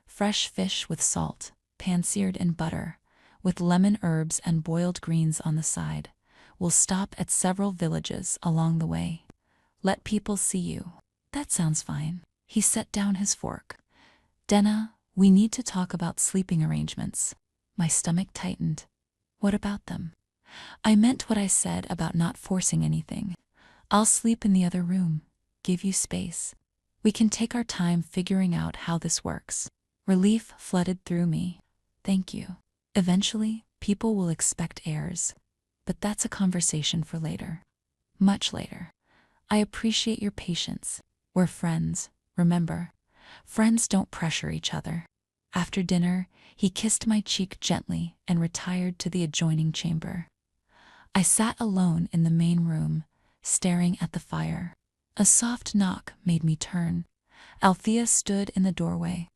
Fresh fish with salt, pan-seared in butter, with lemon herbs and boiled greens on the side. We'll stop at several villages along the way. Let people see you. That sounds fine. He set down his fork. Denna, we need to talk about sleeping arrangements. My stomach tightened. What about them? I meant what I said about not forcing anything. I'll sleep in the other room. Give you space. We can take our time figuring out how this works. Relief flooded through me. Thank you. Eventually, people will expect heirs. But that's a conversation for later. Much later. I appreciate your patience. We're friends, remember. Friends don't pressure each other. After dinner, he kissed my cheek gently and retired to the adjoining chamber. I sat alone in the main room, staring at the fire. A soft knock made me turn. Althea stood in the doorway.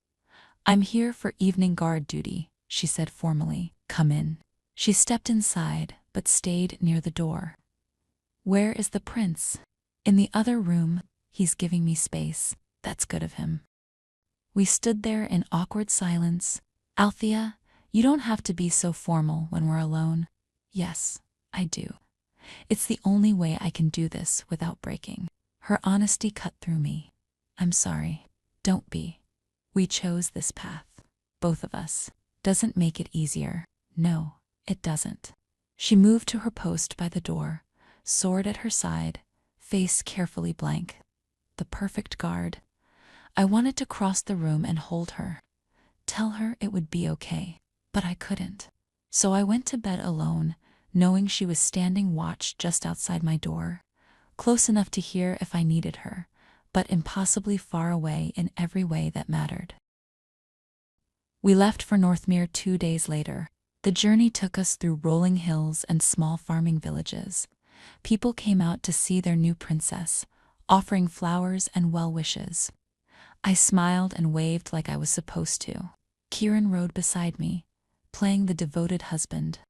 I'm here for evening guard duty, she said formally. Come in. She stepped inside, but stayed near the door. Where is the prince? In the other room. He's giving me space. That's good of him. We stood there in awkward silence. Althea, you don't have to be so formal when we're alone. Yes, I do. It's the only way I can do this without breaking. Her honesty cut through me. I'm sorry. Don't be. We chose this path. Both of us. Doesn't make it easier. No, it doesn't. She moved to her post by the door, sword at her side, face carefully blank. The perfect guard. I wanted to cross the room and hold her. Tell her it would be okay. But I couldn't. So I went to bed alone, knowing she was standing watch just outside my door, close enough to hear if I needed her, but impossibly far away in every way that mattered. We left for Northmere 2 days later. The journey took us through rolling hills and small farming villages. People came out to see their new princess, offering flowers and well wishes. I smiled and waved like I was supposed to. Kieran rode beside me, playing the devoted husband.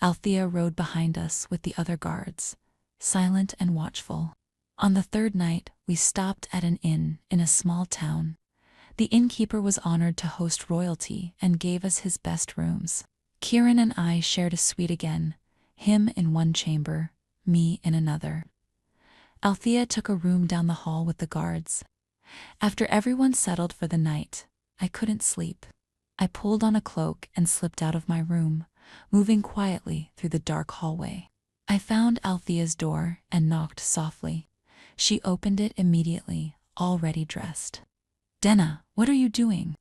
Althea rode behind us with the other guards, silent and watchful. On the 3rd night, we stopped at an inn in a small town. The innkeeper was honored to host royalty and gave us his best rooms. Kieran and I shared a suite again, him in one chamber, me in another. Althea took a room down the hall with the guards. After everyone settled for the night, I couldn't sleep. I pulled on a cloak and slipped out of my room, moving quietly through the dark hallway. I found Althea's door and knocked softly. She opened it immediately, already dressed. "Denna, what are you doing?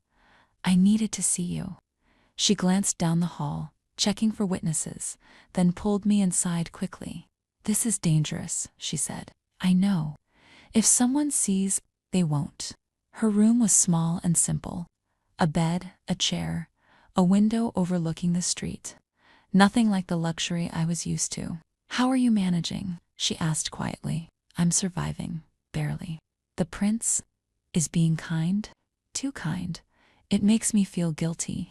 I needed to see you." She glanced down the hall, checking for witnesses, then pulled me inside quickly. "This is dangerous," she said. "I know. If someone sees, they won't." Her room was small and simple. A bed, a chair, a window overlooking the street. Nothing like the luxury I was used to. "How are you managing?" she asked quietly. "I'm surviving, barely." "The prince is being kind?" "Too kind. It makes me feel guilty."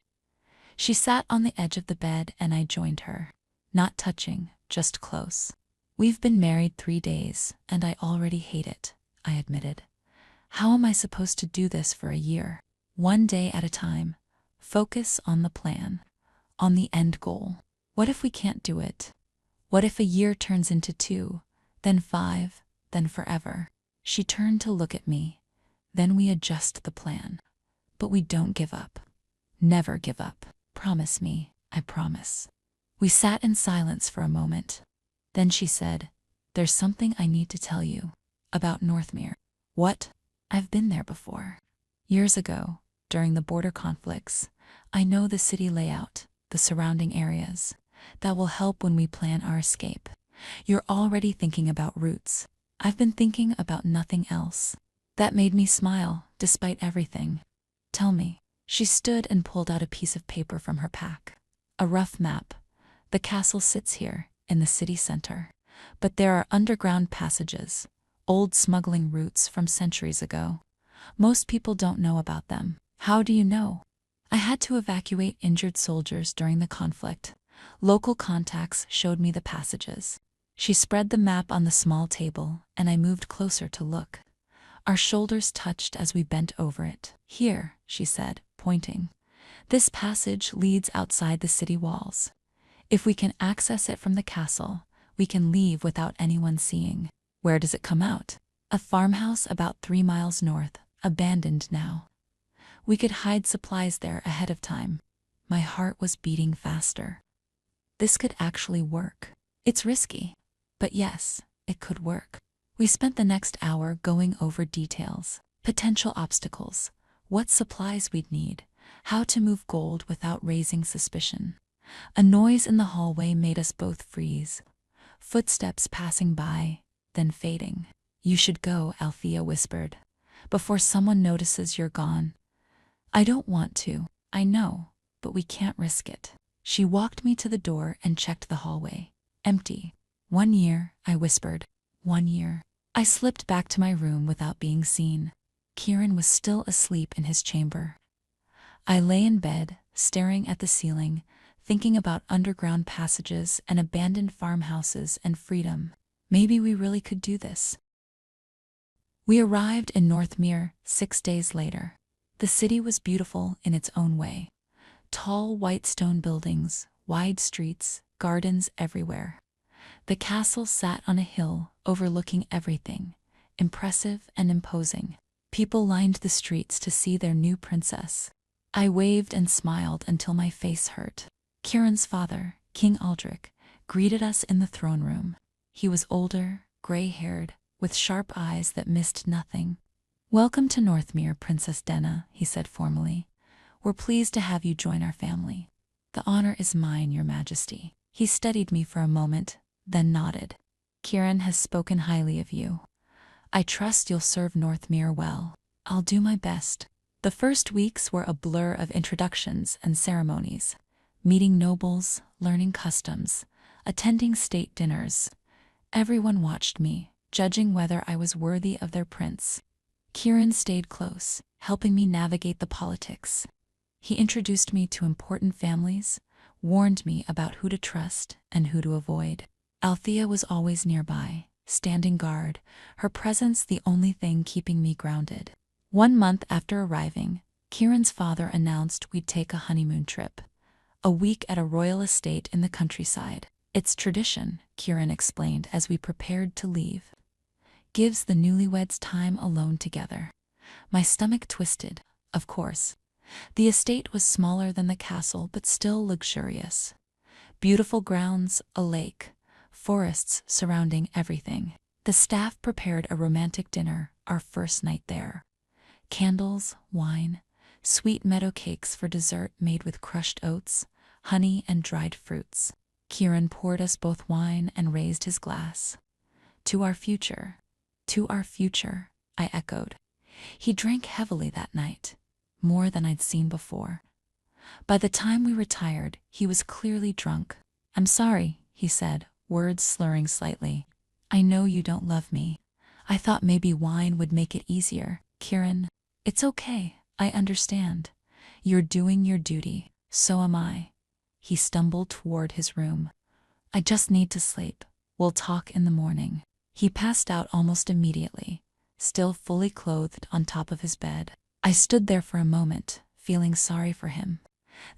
She sat on the edge of the bed and I joined her. Not touching, just close. "We've been married 3 days, and I already hate it," I admitted. "How am I supposed to do this for a year?" "One day at a time. Focus on the plan, on the end goal. What if we can't do it? What if a year turns into 2, then 5, then forever?" She turned to look at me. "Then we adjust the plan. But we don't give up. Never give up. Promise me." "I promise." We sat in silence for a moment. Then she said, "There's something I need to tell you about Northmere." "What?" "I've been there before. Years ago, during the border conflicts. I know the city layout, the surrounding areas. That will help when we plan our escape. You're already thinking about routes. I've been thinking about nothing else." That made me smile, despite everything. "Tell me." She stood and pulled out a piece of paper from her pack. "A rough map. The castle sits here, in the city center. But there are underground passages, old smuggling routes from centuries ago. Most people don't know about them." "How do you know?" "I had to evacuate injured soldiers during the conflict. Local contacts showed me the passages." She spread the map on the small table, and I moved closer to look. Our shoulders touched as we bent over it. "Here," she said, pointing. "This passage leads outside the city walls. If we can access it from the castle, we can leave without anyone seeing." "Where does it come out?" "A farmhouse about 3 miles north, abandoned now. We could hide supplies there ahead of time." My heart was beating faster. This could actually work. It's risky, but yes, it could work. We spent the next hour going over details, potential obstacles, what supplies we'd need, how to move gold without raising suspicion. A noise in the hallway made us both freeze. Footsteps passing by, then fading. "You should go," Althea whispered, "before someone notices you're gone." "I don't want to, I know, but we can't risk it." She walked me to the door and checked the hallway. Empty. "1 year," I whispered. 1 year. I slipped back to my room without being seen. Kieran was still asleep in his chamber. I lay in bed, staring at the ceiling, thinking about underground passages and abandoned farmhouses and freedom. Maybe we really could do this. We arrived in Northmere 6 days later. The city was beautiful in its own way. Tall white stone buildings, wide streets, gardens everywhere. The castle sat on a hill overlooking everything, impressive and imposing. People lined the streets to see their new princess. I waved and smiled until my face hurt. Kieran's father, King Aldrich, greeted us in the throne room. He was older, gray-haired, with sharp eyes that missed nothing. "Welcome to Northmere, Princess Denna," he said formally. "We're pleased to have you join our family." "The honor is mine, Your Majesty." He studied me for a moment, then nodded. "Kieran has spoken highly of you. I trust you'll serve Northmere well." "I'll do my best." The first weeks were a blur of introductions and ceremonies. Meeting nobles, learning customs, attending state dinners. Everyone watched me, judging whether I was worthy of their prince. Kieran stayed close, helping me navigate the politics. He introduced me to important families, warned me about who to trust and who to avoid. Althea was always nearby, standing guard, her presence the only thing keeping me grounded. 1 month after arriving, Kieran's father announced we'd take a honeymoon trip. A week at a royal estate in the countryside. "It's tradition," Kieran explained as we prepared to leave. "Gives the newlyweds time alone together. My stomach twisted, of course. The estate was smaller than the castle but still luxurious. Beautiful grounds, a lake, forests surrounding everything. The staff prepared a romantic dinner, our first night there. Candles, wine, sweet meadow cakes for dessert made with crushed oats, honey and dried fruits. Kieran poured us both wine and raised his glass. To our future. To our future, I echoed. He drank heavily that night, more than I'd seen before. By the time we retired, he was clearly drunk. I'm sorry, he said, words slurring slightly. I know you don't love me. I thought maybe wine would make it easier, Kieran. It's okay, I understand. You're doing your duty, so am I. He stumbled toward his room. I just need to sleep. We'll talk in the morning. He passed out almost immediately, still fully clothed on top of his bed. I stood there for a moment, feeling sorry for him.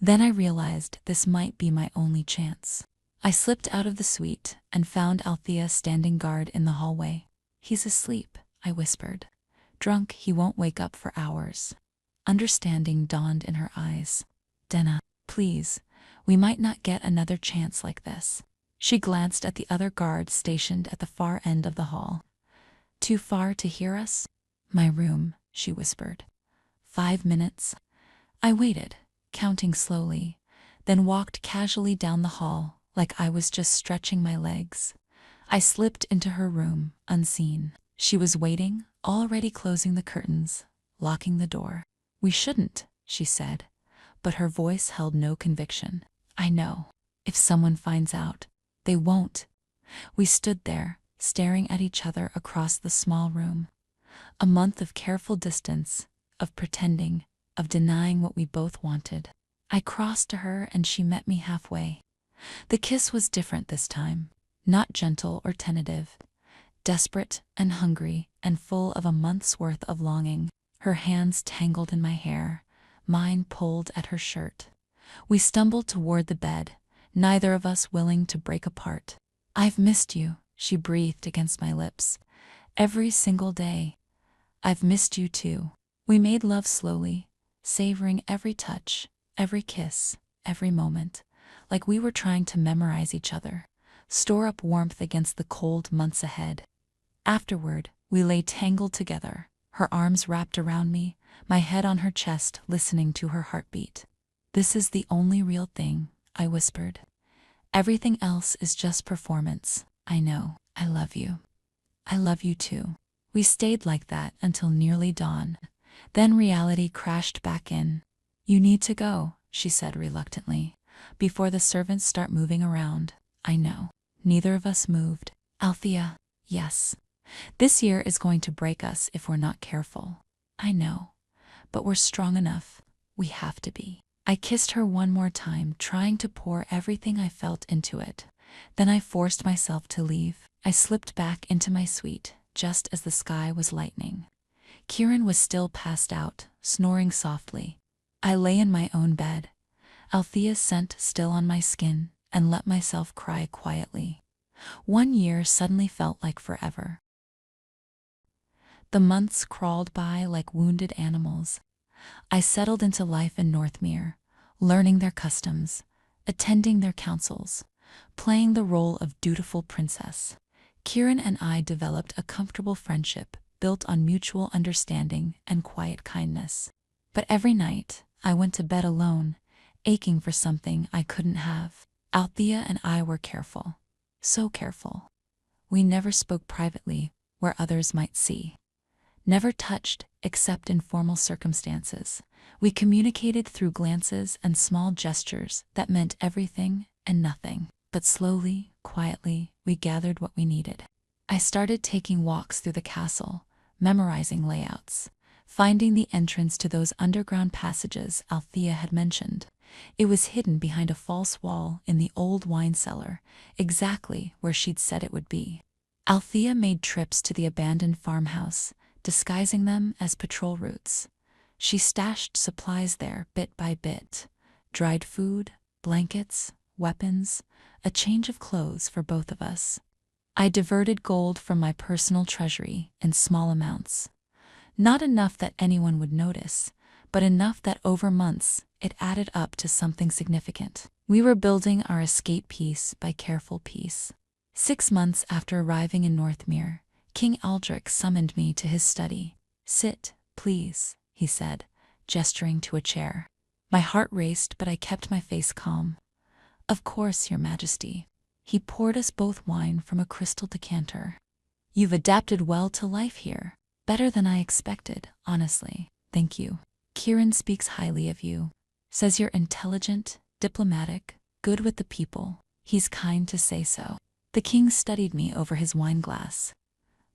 Then I realized this might be my only chance. I slipped out of the suite and found Althea standing guard in the hallway. He's asleep, I whispered. Drunk, he won't wake up for hours. Understanding dawned in her eyes. Denna, please, we might not get another chance like this. She glanced at the other guard stationed at the far end of the hall. Too far to hear us? My room, she whispered. 5 minutes. I waited, counting slowly, then walked casually down the hall like I was just stretching my legs. I slipped into her room, unseen. She was waiting, already closing the curtains, locking the door. We shouldn't, she said, but her voice held no conviction. I know. If someone finds out, they won't. We stood there, staring at each other across the small room. A month of careful distance, of pretending, of denying what we both wanted. I crossed to her and she met me halfway. The kiss was different this time, not gentle or tentative. Desperate and hungry and full of a month's worth of longing. Her hands tangled in my hair, mine pulled at her shirt. We stumbled toward the bed, neither of us willing to break apart. I've missed you, she breathed against my lips. Every single day. I've missed you too. We made love slowly, savoring every touch, every kiss, every moment, like we were trying to memorize each other, store up warmth against the cold months ahead. Afterward, we lay tangled together, her arms wrapped around me, my head on her chest listening to her heartbeat. This is the only real thing, I whispered. Everything else is just performance. I know. I love you. I love you too. We stayed like that until nearly dawn. Then reality crashed back in. You need to go, she said reluctantly, before the servants start moving around. I know. Neither of us moved. Althea, yes. This year is going to break us if we're not careful. I know. But we're strong enough. We have to be. I kissed her one more time, trying to pour everything I felt into it. Then I forced myself to leave. I slipped back into my suite, just as the sky was lightening. Kieran was still passed out, snoring softly. I lay in my own bed, Althea's scent still on my skin, and let myself cry quietly. 1 year suddenly felt like forever. The months crawled by like wounded animals. I settled into life in Northmere, learning their customs, attending their councils, playing the role of dutiful princess. Kieran and I developed a comfortable friendship built on mutual understanding and quiet kindness. But every night, I went to bed alone, aching for something I couldn't have. Althea and I were careful, so careful. We never spoke privately where others might see. Never touched except in formal circumstances. We communicated through glances and small gestures that meant everything and nothing. But slowly, quietly, we gathered what we needed. I started taking walks through the castle, memorizing layouts, finding the entrance to those underground passages Althea had mentioned. It was hidden behind a false wall in the old wine cellar, exactly where she'd said it would be. Althea made trips to the abandoned farmhouse, disguising them as patrol routes. She stashed supplies there bit by bit. Dried food, blankets, weapons, a change of clothes for both of us. I diverted gold from my personal treasury in small amounts. Not enough that anyone would notice, but enough that over months it added up to something significant. We were building our escape piece by careful piece. 6 months after arriving in Northmere, King Aldrich summoned me to his study. "Sit, please," he said, gesturing to a chair. My heart raced, but I kept my face calm. "Of course, Your Majesty." He poured us both wine from a crystal decanter. "You've adapted well to life here. Better than I expected, honestly. Thank you. Kieran speaks highly of you. Says you're intelligent, diplomatic, good with the people. He's kind to say so." The king studied me over his wine glass.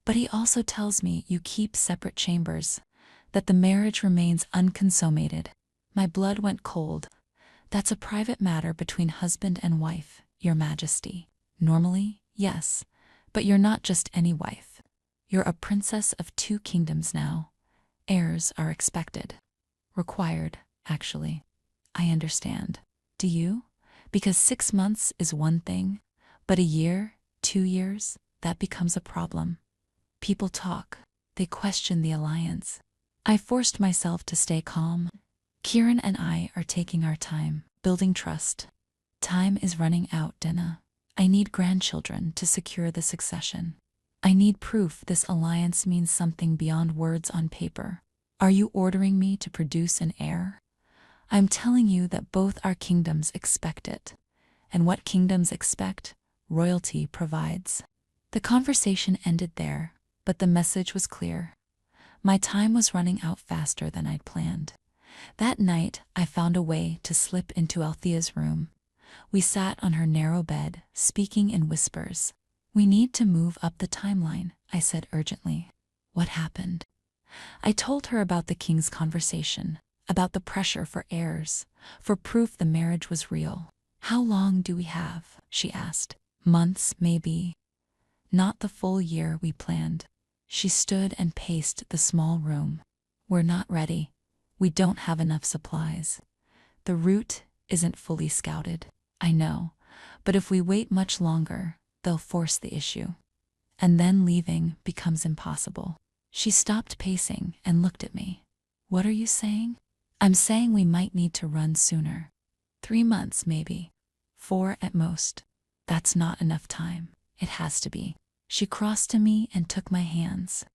"But he also tells me you keep separate chambers, that the marriage remains unconsummated." My blood went cold. "That's a private matter between husband and wife, Your Majesty." "Normally, yes, but you're not just any wife. You're a princess of 2 kingdoms now. Heirs are expected. Required, actually." "I understand. Do you? Because 6 months is one thing, but a year, 2 years, that becomes a problem. People talk. They question the alliance." I forced myself to stay calm. "Kieran and I are taking our time, building trust. Time is running out, Dina. I need grandchildren to secure the succession. I need proof this alliance means something beyond words on paper." "Are you ordering me to produce an heir?" "I'm telling you that both our kingdoms expect it. And what kingdoms expect, royalty provides." The conversation ended there, but the message was clear. My time was running out faster than I'd planned. That night, I found a way to slip into Althea's room. We sat on her narrow bed, speaking in whispers. "We need to move up the timeline," I said urgently. "What happened?" I told her about the king's conversation, about the pressure for heirs, for proof the marriage was real. "How long do we have?" she asked. "Months, maybe. Not the full year we planned." She stood and paced the small room. "We're not ready. We don't have enough supplies. The route isn't fully scouted." "I know, but if we wait much longer, they'll force the issue. And then leaving becomes impossible." She stopped pacing and looked at me. "What are you saying?" "I'm saying we might need to run sooner. 3 months, maybe. 4 at most. That's not enough time. It has to be." She crossed to me and took my hands.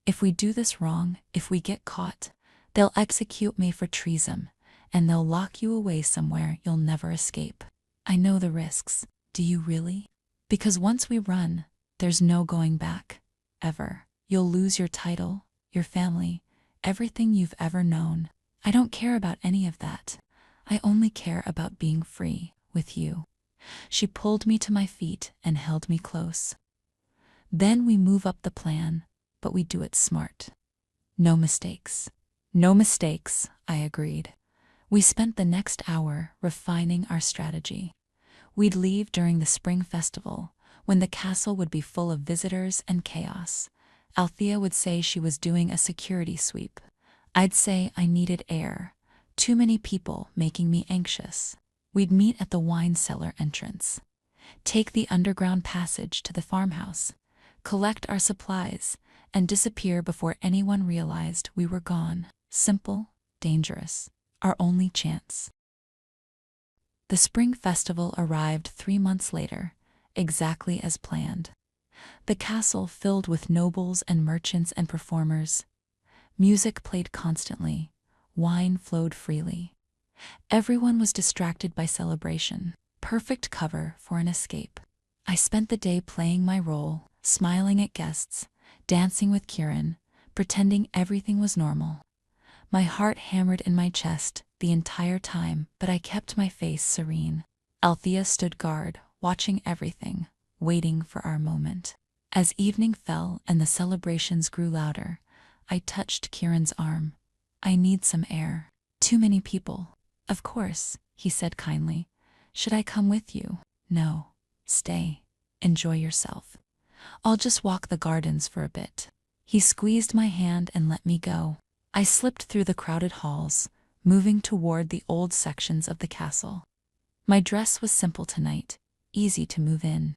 "If we do this wrong, if we get caught, they'll execute me for treason, and they'll lock you away somewhere you'll never escape." "I know the risks." "Do you really?" "Because once we run, there's no going back. Ever. You'll lose your title, your family, everything you've ever known. I don't care about any of that. I only care about being free with you." She pulled me to my feet and held me close. "Then we move up the plan, but we do it smart. No mistakes." "No mistakes," I agreed. We spent the next hour refining our strategy. We'd leave during the spring festival, when the castle would be full of visitors and chaos. Althea would say she was doing a security sweep. I'd say I needed air. Too many people making me anxious. We'd meet at the wine cellar entrance. Take the underground passage to the farmhouse. Collect our supplies, and disappear before anyone realized we were gone. Simple, dangerous, our only chance. The spring festival arrived 3 months later, exactly as planned. The castle filled with nobles and merchants and performers. Music played constantly, wine flowed freely. Everyone was distracted by celebration, perfect cover for an escape. I spent the day playing my role, smiling at guests, dancing with Kieran, pretending everything was normal. My heart hammered in my chest the entire time, but I kept my face serene. Althea stood guard, watching everything, waiting for our moment. As evening fell and the celebrations grew louder, I touched Kieran's arm. "I need some air. Too many people." "Of course," he said kindly. "Should I come with you?" "No. Stay. Enjoy yourself. I'll just walk the gardens for a bit." He squeezed my hand and let me go. I slipped through the crowded halls, moving toward the old sections of the castle. My dress was simple tonight, easy to move in.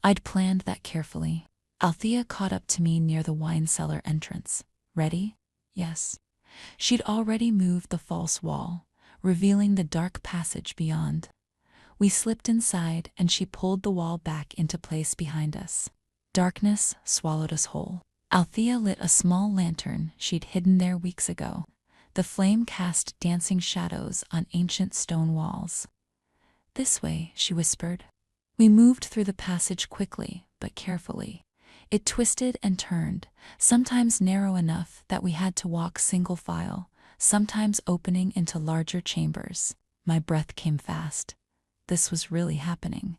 I'd planned that carefully. Althea caught up to me near the wine cellar entrance. "Ready?" Yes. She'd already moved the false wall, revealing the dark passage beyond. We slipped inside and she pulled the wall back into place behind us. Darkness swallowed us whole. Althea lit a small lantern she'd hidden there weeks ago. The flame cast dancing shadows on ancient stone walls. "This way," she whispered. We moved through the passage quickly, but carefully. It twisted and turned, sometimes narrow enough that we had to walk single file, sometimes opening into larger chambers. My breath came fast. This was really happening.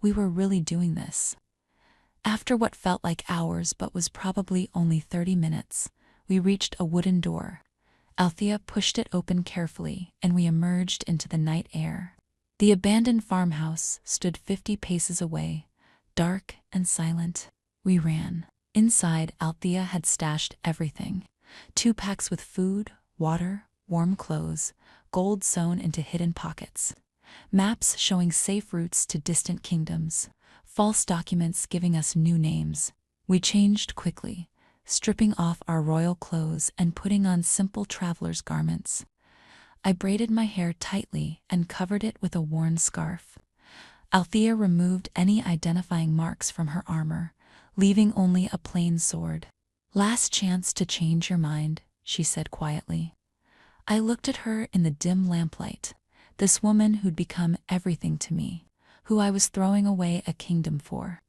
We were really doing this. After what felt like hours but was probably only 30 minutes, we reached a wooden door. Althea pushed it open carefully, and we emerged into the night air. The abandoned farmhouse stood 50 paces away, dark and silent. We ran. Inside, Althea had stashed everything. 2 packs with food, water, warm clothes, gold sewn into hidden pockets. Maps showing safe routes to distant kingdoms. False documents giving us new names. We changed quickly, stripping off our royal clothes and putting on simple traveler's garments. I braided my hair tightly and covered it with a worn scarf. Althea removed any identifying marks from her armor, leaving only a plain sword. "Last chance to change your mind," she said quietly. I looked at her in the dim lamplight, this woman who'd become everything to me, who I was throwing away a kingdom for.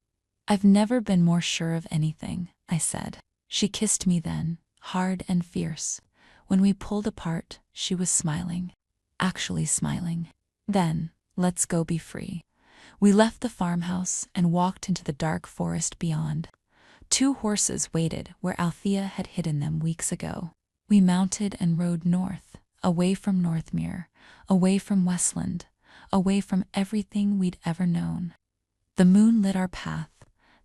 "I've never been more sure of anything," I said. She kissed me then, hard and fierce. When we pulled apart, she was smiling. Actually smiling. Then, "Let's go be free." We left the farmhouse and walked into the dark forest beyond. 2 horses waited where Althea had hidden them weeks ago. We mounted and rode north, away from Northmere, away from Westland, away from everything we'd ever known. The moon lit our path.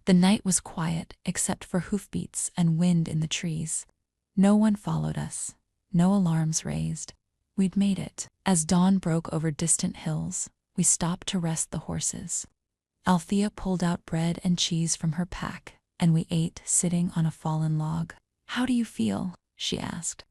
The night was quiet except for hoofbeats and wind in the trees. No one followed us. No alarms raised. We'd made it. As dawn broke over distant hills, we stopped to rest the horses. Althea pulled out bread and cheese from her pack, and we ate sitting on a fallen log. "How do you feel?" she asked.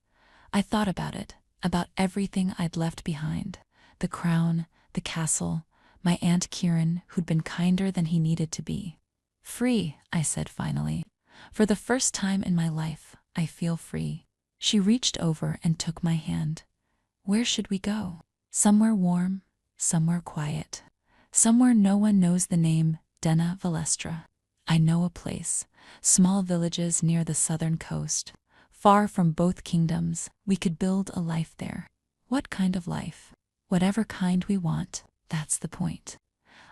I thought about it, about everything I'd left behind. The crown, the castle, my Aunt Kieran, who'd been kinder than he needed to be. "Free," I said finally. "For the first time in my life, I feel free." She reached over and took my hand. "Where should we go?" "Somewhere warm, somewhere quiet. Somewhere no one knows the name Denna Valestra. I know a place. Small villages near the southern coast. Far from both kingdoms, we could build a life there." "What kind of life?" "Whatever kind we want, that's the point."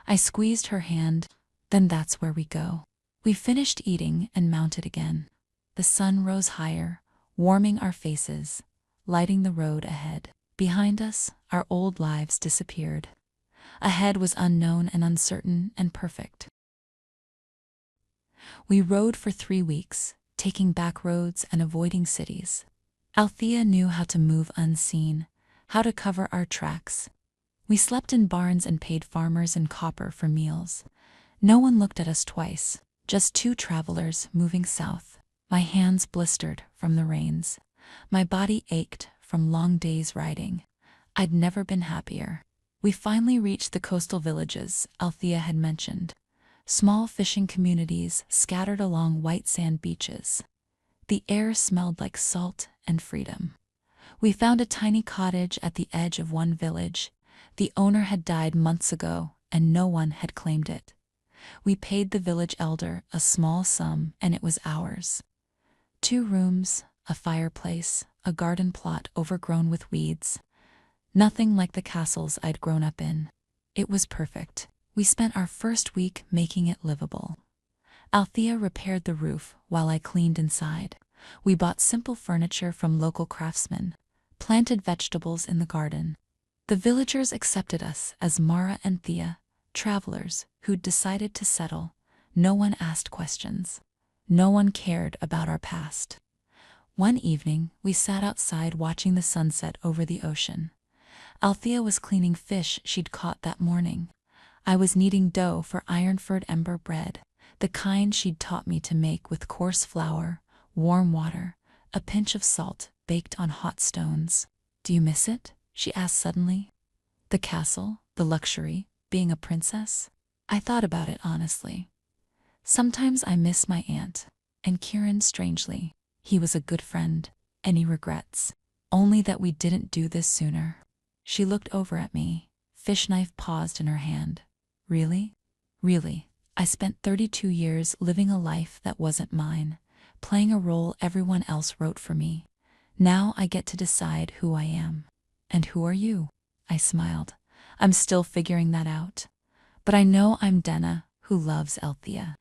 I squeezed her hand. "Then that's where we go." We finished eating and mounted again. The sun rose higher, warming our faces, lighting the road ahead. Behind us, our old lives disappeared. Ahead was unknown and uncertain and perfect. We rode for 3 weeks, taking back roads and avoiding cities. Althea knew how to move unseen, how to cover our tracks. We slept in barns and paid farmers in copper for meals. No one looked at us twice, just 2 travelers moving south. My hands blistered from the reins. My body ached from long days riding. I'd never been happier. We finally reached the coastal villages Althea had mentioned. Small fishing communities scattered along white sand beaches. The air smelled like salt and freedom. We found a tiny cottage at the edge of one village. The owner had died months ago, and no one had claimed it. We paid the village elder a small sum, and it was ours. 2 rooms, a fireplace, a garden plot overgrown with weeds. Nothing like the castles I'd grown up in. It was perfect. We spent our first week making it livable. Althea repaired the roof while I cleaned inside. We bought simple furniture from local craftsmen, planted vegetables in the garden. The villagers accepted us as Mara and Thea, travelers who'd decided to settle. No one asked questions. No one cared about our past. One evening, we sat outside watching the sunset over the ocean. Althea was cleaning fish she'd caught that morning. I was kneading dough for Ironford ember bread, the kind she'd taught me to make with coarse flour, warm water, a pinch of salt, baked on hot stones. Do you miss it? She asked suddenly. The castle, the luxury, being a princess? I thought about it honestly. Sometimes I miss my aunt, and Kieran strangely. He was a good friend. Any regrets? Only that we didn't do this sooner. She looked over at me, fish knife paused in her hand. Really? Really, I spent 32 years living a life that wasn't mine, playing a role everyone else wrote for me. Now I get to decide who I am. And who are you? I smiled. I'm still figuring that out. But I know I'm Denna, who loves Althea.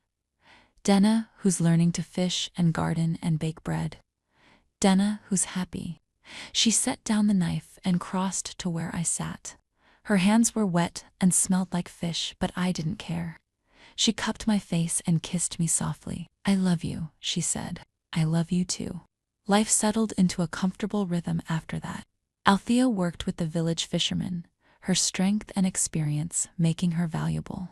Denna, who's learning to fish and garden and bake bread. Denna, who's happy. She set down the knife and crossed to where I sat. Her hands were wet and smelled like fish, but I didn't care. She cupped my face and kissed me softly. I love you, she said. I love you too. Life settled into a comfortable rhythm after that. Althea worked with the village fishermen, her strength and experience making her valuable.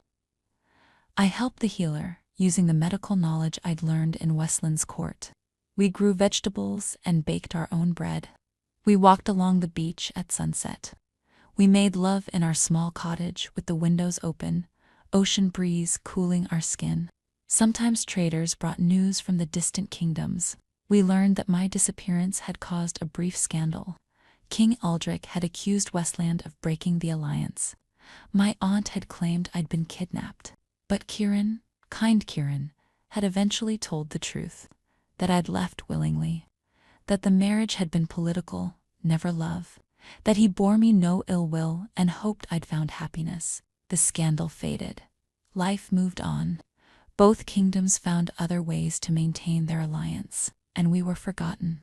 I helped the healer, using the medical knowledge I'd learned in Westland's court. We grew vegetables and baked our own bread. We walked along the beach at sunset. We made love in our small cottage with the windows open, ocean breeze cooling our skin. Sometimes traders brought news from the distant kingdoms. We learned that my disappearance had caused a brief scandal. King Aldrich had accused Westland of breaking the alliance. My aunt had claimed I'd been kidnapped. But Kieran, kind Kieran, had eventually told the truth, that I'd left willingly, that the marriage had been political, never love, that he bore me no ill will and hoped I'd found happiness. The scandal faded. Life moved on. Both kingdoms found other ways to maintain their alliance, and we were forgotten.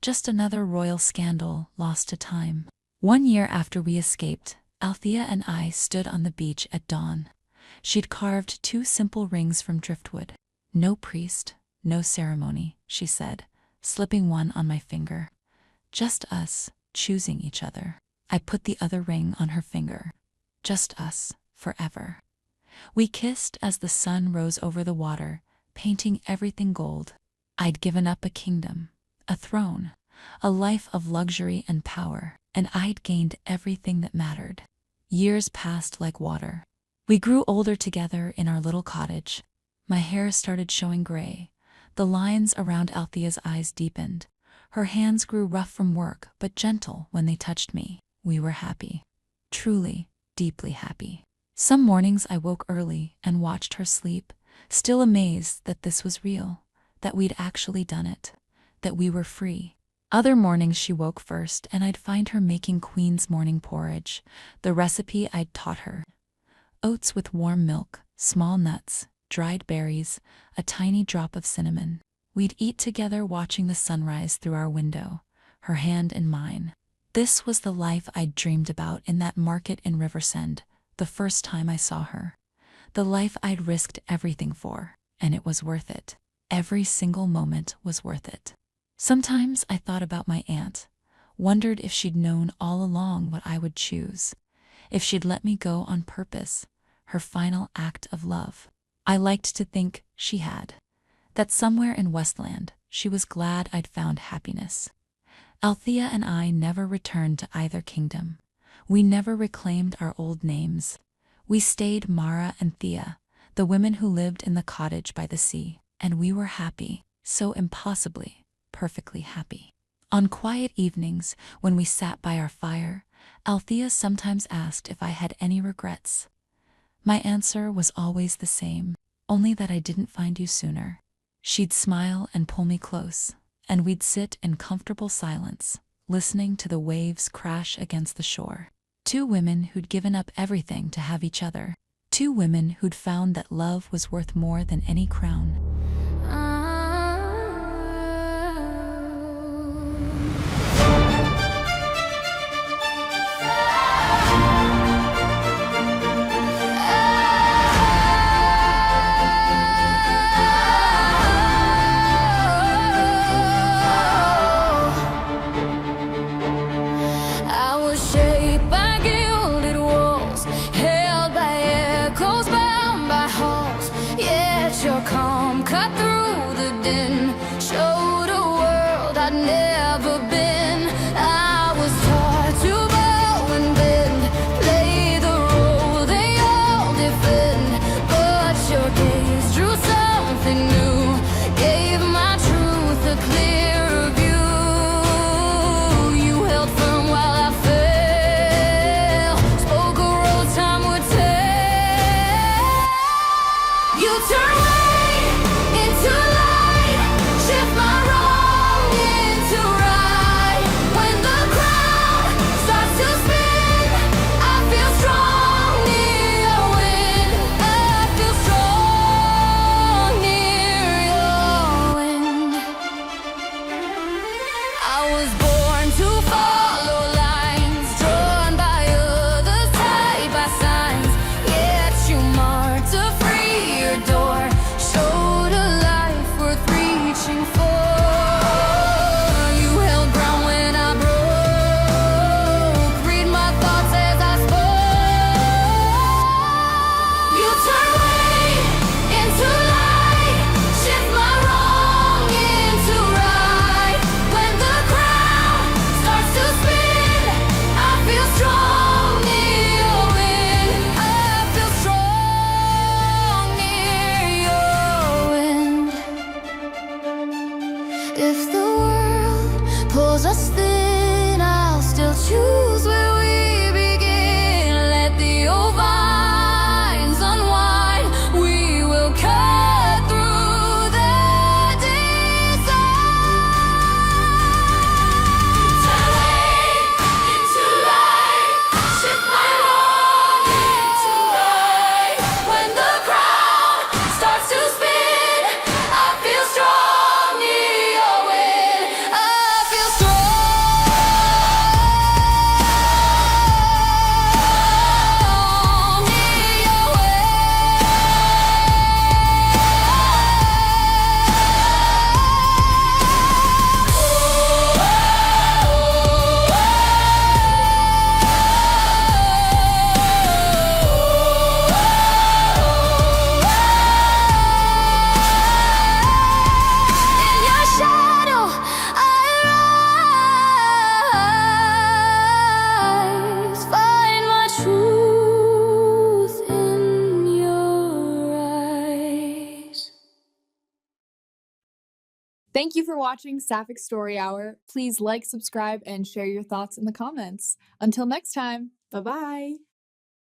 Just another royal scandal lost to time. 1 year after we escaped, Althea and I stood on the beach at dawn. She'd carved 2 simple rings from driftwood. No priest, no ceremony, she said, slipping one on my finger. Just us, choosing each other. I put the other ring on her finger. Just us, forever. We kissed as the sun rose over the water, painting everything gold. I'd given up a kingdom, a throne, a life of luxury and power, and I'd gained everything that mattered. Years passed like water. We grew older together in our little cottage. My hair started showing gray. The lines around Althea's eyes deepened. Her hands grew rough from work, but gentle when they touched me. We were happy. Truly, deeply happy. Some mornings I woke early and watched her sleep, still amazed that this was real, that we'd actually done it, that we were free. Other mornings she woke first and I'd find her making Queen's morning porridge, the recipe I'd taught her. Oats with warm milk, small nuts, dried berries, a tiny drop of cinnamon. We'd eat together watching the sunrise through our window, her hand in mine. This was the life I'd dreamed about in that market in Riversend, the first time I saw her. The life I'd risked everything for, and it was worth it. Every single moment was worth it. Sometimes I thought about my aunt, wondered if she'd known all along what I would choose, if she'd let me go on purpose, her final act of love. I liked to think she had, that somewhere in Westland she was glad I'd found happiness. Althea and I never returned to either kingdom. We never reclaimed our old names. We stayed Mara and Thea, the women who lived in the cottage by the sea, and we were happy, so impossibly, perfectly happy. On quiet evenings, when we sat by our fire, Althea sometimes asked if I had any regrets. My answer was always the same, only that I didn't find you sooner. She'd smile and pull me close, and we'd sit in comfortable silence, listening to the waves crash against the shore. 2 women who'd given up everything to have each other. 2 women who'd found that love was worth more than any crown. Your calm Thank you for watching Sapphic Story Hour. Please like, subscribe, and share your thoughts in the comments. Until next time, bye bye.